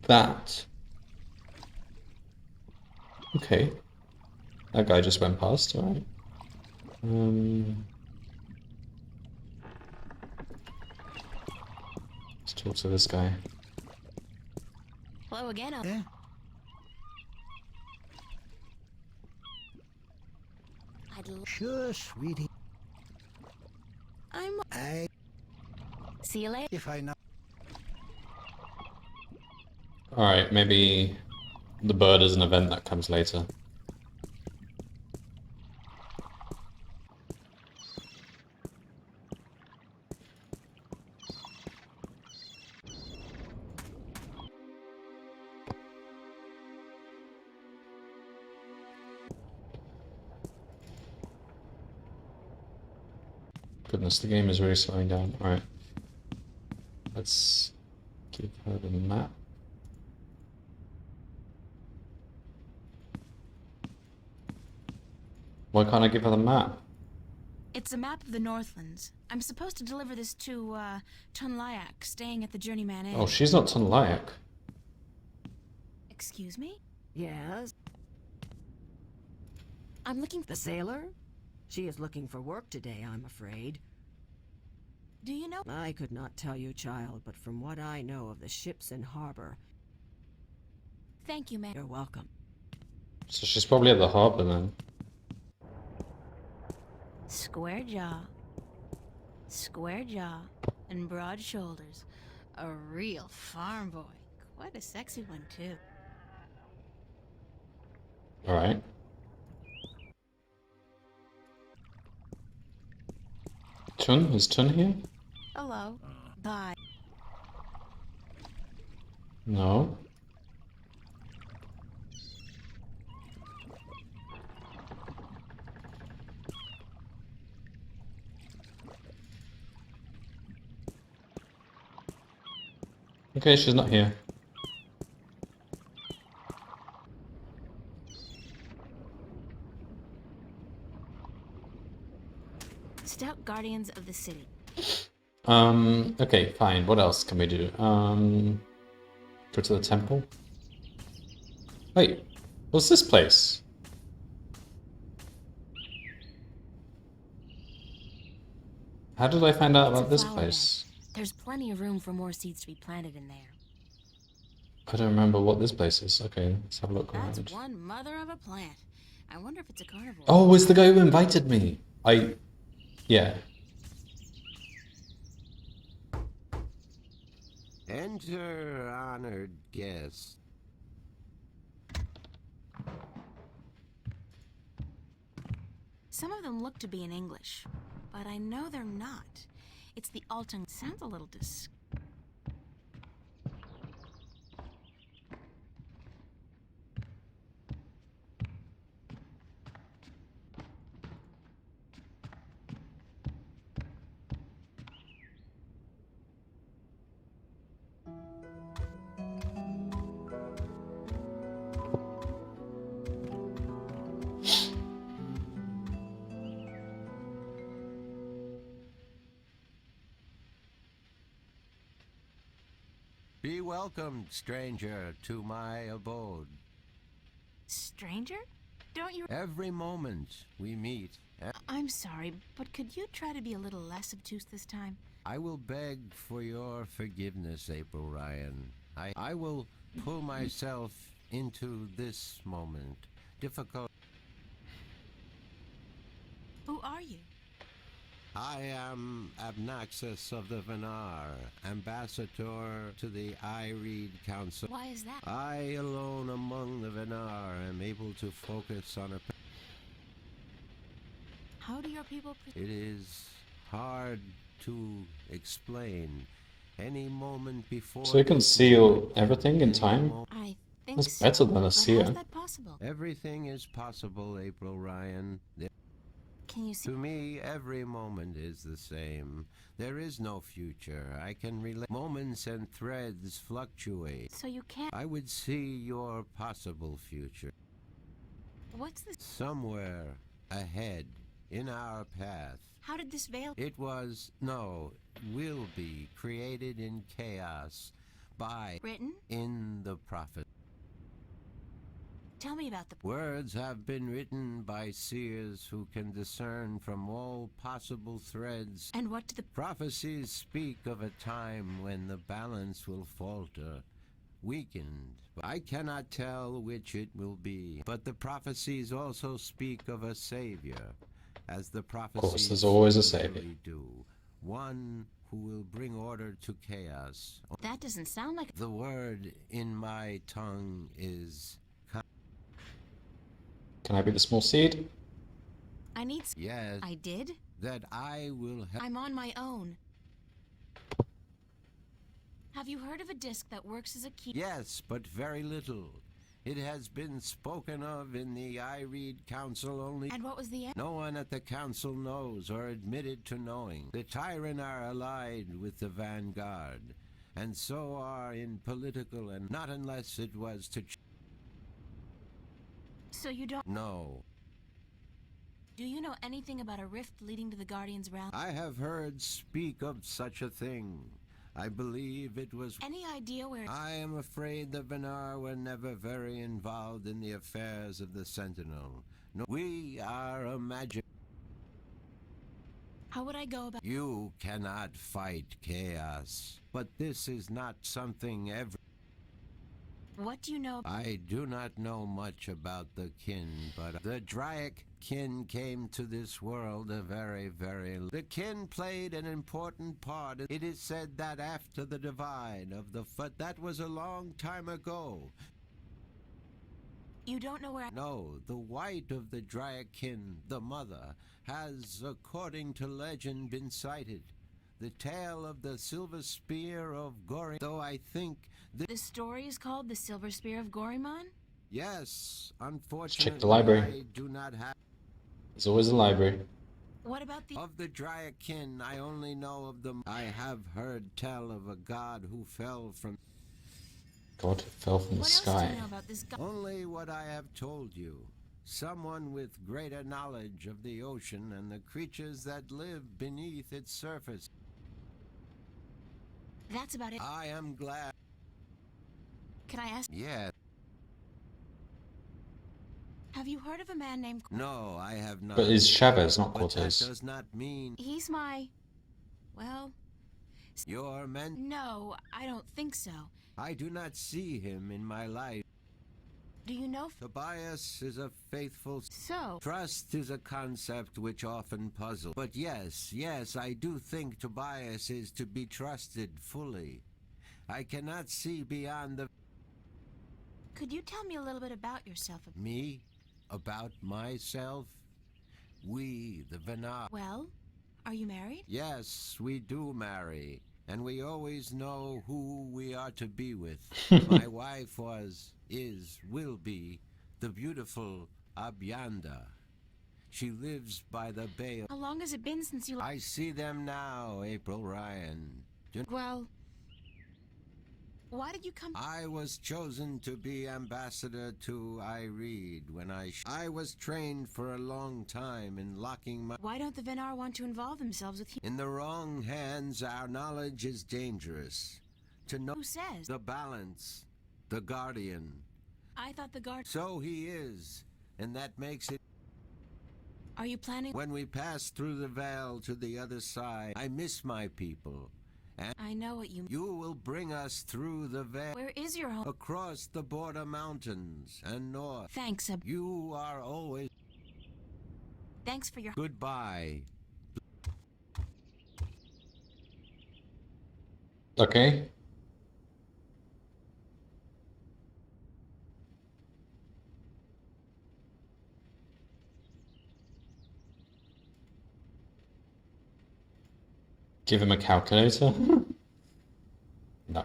that? Okay. That guy just went past, alright. Let's talk to this guy. Hello again. Yeah. Sure, sweetie. I See you later. if I know. Alright, maybe the bird is an event that comes later. Goodness, the game is really slowing down. Alright. Let's give her the map. Why can't I give her the map? It's a map of the Northlands. I'm supposed to deliver this to, Tunlayak, staying at the Journeyman Inn. Oh, she's not Tunlayak. Excuse me? Yes? I'm looking for The sailor? She is looking for work today, I'm afraid. Do you know? I could not tell you, child, but from what I know of the ships in harbor... Thank you, ma'am. You're welcome. So she's probably at the harbor then. Square jaw, and broad shoulders. A real farm boy. Quite a sexy one, too. Alright. Tun? Is Tun here? Hello. Bye. No. Okay, she's not here. Stout guardians of the city. Okay, fine. What else can we do? Go to the temple? Wait, what's this place? How did I find out It's a about this flower place? bed. There's plenty of room for more seeds to be planted in there. I don't remember what this place is. Okay, let's have a look That's around. one mother of a plant. I wonder if it's a carnivore. Oh, it's the guy who invited me. Yeah. Enter, honored guest. Some of them look to be in English, but I know they're not. It's the Altung. Sounds a little Be welcomed, stranger, to my abode. Stranger? Don't you... Every moment we meet, I'm sorry, but could you try to be a little less obtuse this time? I will beg for your forgiveness, April Ryan. I will pull myself into this moment. Difficult. Who are you? I am Abnaxus of the Venar, ambassador to the Ireed Council. Why is that? I alone among the Venar am able to focus on a... How do your people... It is hard to explain. Any moment before... So you can seal everything in time? I think That's so, better than a but seer. how's that possible? Everything is possible, April Ryan. Can you see... To me, every moment is the same. There is no future. I can relate. Moments and threads fluctuate. So you can't... I would see your possible future. What's this? Somewhere ahead, in our path. How did this veil... It was, no, will be created in chaos by... Written? In the prophet. Tell me about the... Words have been written by seers who can discern from all possible threads. And what do the... Prophecies speak of a time when the balance will falter, weakened. I cannot tell which it will be, but the prophecies also speak of a savior, as the prophecies Of course, there's always a savior. usually do. One who will bring order to chaos. That doesn't sound like... The word in my tongue is... Can I be the small seed? I need... Yes. I did? That I will help... I'm on my own. Have you heard of a disc that works as a key? Yes, but very little. It has been spoken of in the I Read Council only. And what was the end? No one at the council knows or admitted to knowing. The Tyrant are allied with the Vanguard, and so are in political and not unless it was to... So you don't... No. Do you know anything about a rift leading to the Guardian's realm? I have heard speak of such a thing. I believe it was... Any idea where... I am afraid the Venar were never very involved in the affairs of the Sentinel. No, we are a magic... How would I go about... You cannot fight chaos, but this is not something every... What do you know... I do not know much about the kin, but the Dryac kin came to this world a very... The kin played an important part. It is said that after the divide of the... But that was a long time ago. You don't know where... No, the white of the Dryac kin, the mother, has, according to legend, been sighted. The tale of the Silver Spear of Gory... Though I think... The story is called The Silver Spear of Gorimon? Yes, unfortunately, check the library. I do not have... There's always a library. What about the... Of the Dryac kin, I only know of them. I have heard tell of a god who fell from... God fell from the What sky. else do you know about this guy? Only what I have told you. Someone with greater knowledge of the ocean and the creatures that live beneath its surface. That's about it. I am glad... Can I ask... Yes. Have you heard of a man named... No, I have not. But it's Chavez, not But Cortez. that does not mean... He's my... Well... You're meant... No, I don't think so. I do not see him in my life. Do you know... Tobias is a faithful... So... Trust is a concept which often puzzles. But yes, I do think Tobias is to be trusted fully. I cannot see beyond the... Could you tell me a little bit about yourself? Me? About myself? We, the Venar... Well, are you married? Yes, we do marry. And we always know who we are to be with. My wife will be, the beautiful Abyanda. She lives by the bay. How long has it been since you... I see them now, April Ryan. Well... Why did you come... I was chosen to be ambassador to I Read when I was trained for a long time in locking my... Why don't the Venar want to involve themselves with you? In the wrong hands, our knowledge is dangerous. To know... Who says? The balance. The Guardian. I thought the guard... So he is. And that makes it... Are you planning... When we pass through the veil to the other side, I miss my people. And I know what you... You will bring us through the veil. Where is your home? Across the border mountains and north. Thanks, You are always... Thanks for your... Goodbye. Okay. Give him a calculator? No.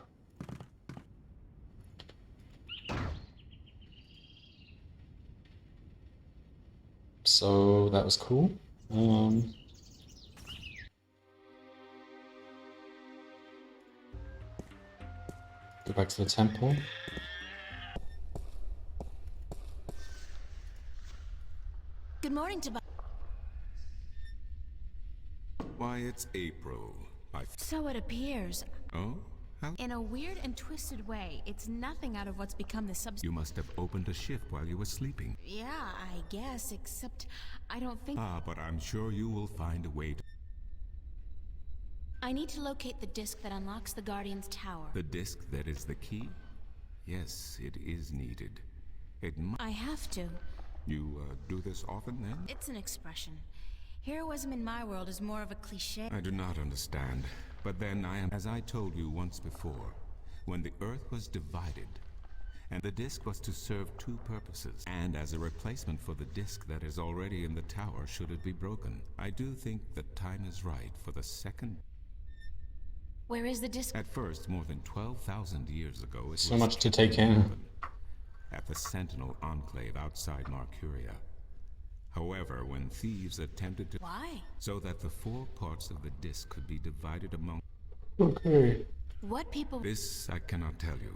So that was cool. Go back to the temple. Good morning, Tobias. Why, it's April. So it appears. Oh? In a weird and twisted way, it's nothing out of what's become the You must have opened a shift while you were sleeping. Yeah, I guess, except I don't think... But I'm sure you will find a way to... I need to locate the disc that unlocks the Guardian's tower. The disc that is the key? Yes, it is needed. I have to. You do this often, then? It's an expression. Heroism in my world is more of a cliché. I do not understand. But then I am, as I told you once before, when the Earth was divided, and the disc was to serve two purposes, and as a replacement for the disc that is already in the tower should it be broken. I do think the time is right for the second... Where is the disc? At first, more than 12,000 years ago, it So was much to take in. at the Sentinel Enclave outside Marcuria. However, when thieves attempted to... Why? So that the four parts of the disc could be divided among... Okay. What people... This I cannot tell you.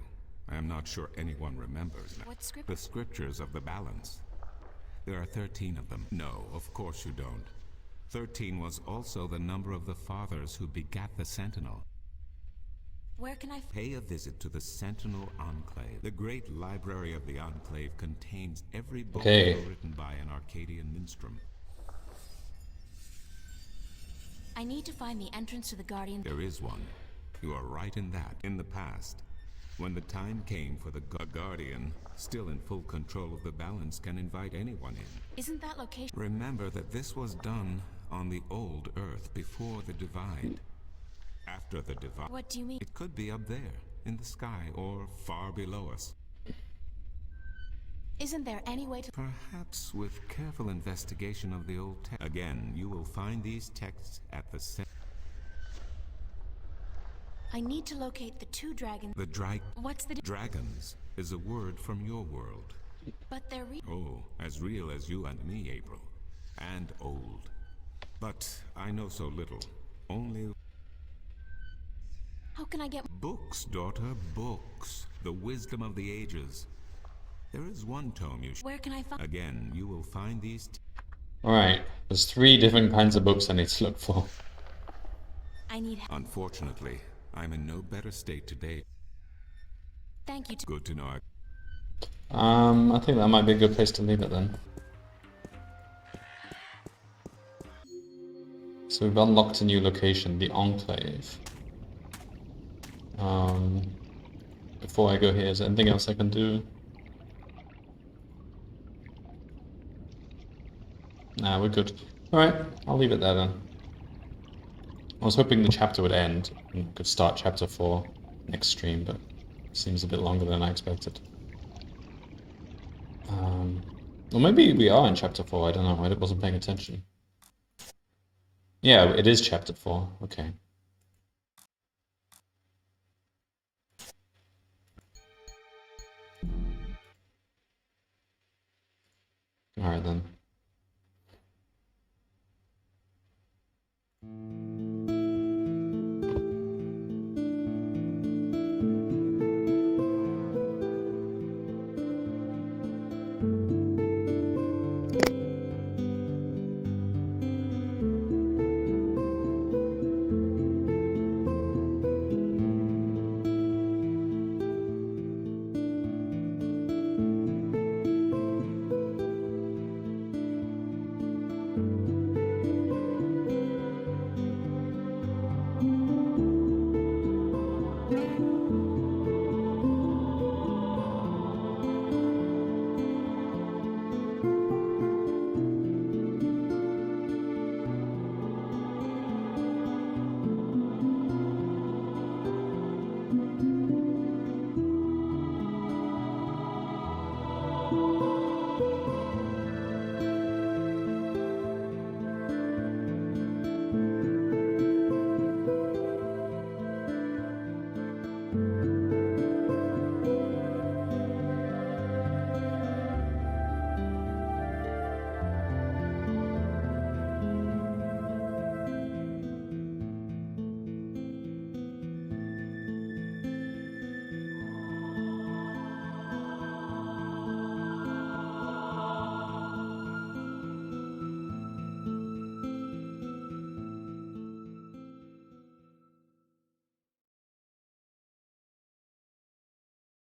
I am not sure anyone remembers. What script? The scriptures of the balance. There are 13 of them. No, of course you don't. 13 was also the number of the fathers who begat the Sentinel. Where can I... Pay a visit to the Sentinel Enclave. The great library of the Enclave contains every book ever written by an Arcadian minstrel. I need to find the entrance to the Guardian... There is one. You are right in that. In the past, when the time came for the Guardian, still in full control of the balance, can invite anyone in. Isn't that location... Remember that this was done on the old Earth before the divide. After the divide... What do you mean? It could be up there, in the sky, or far below us. Isn't there any way to... Perhaps with careful investigation of the old text. Again, you will find these texts at the... I need to locate the two dragons... What's the... Dragons is a word from your world. But they're real... Oh, as real as you and me, April. And old. But I know so little. Only... How can I get... Books, daughter, books. The wisdom of the ages. There is one tome you Where can I find... Again, you will find these... Alright, there's 3 different kinds of books I need to look for. I need... Unfortunately, I'm in no better state today. Thank you. Good to know. I think that might be a good place to leave it then. So we've unlocked a new location, the Enclave. Before I go here, is there anything else I can do? Nah, we're good. Alright, I'll leave it there then. I was hoping the chapter would end and we could start chapter 4 next stream, but it seems a bit longer than I expected. Or maybe we are in chapter 4, I don't know, I wasn't paying attention. Yeah, it is chapter 4, okay.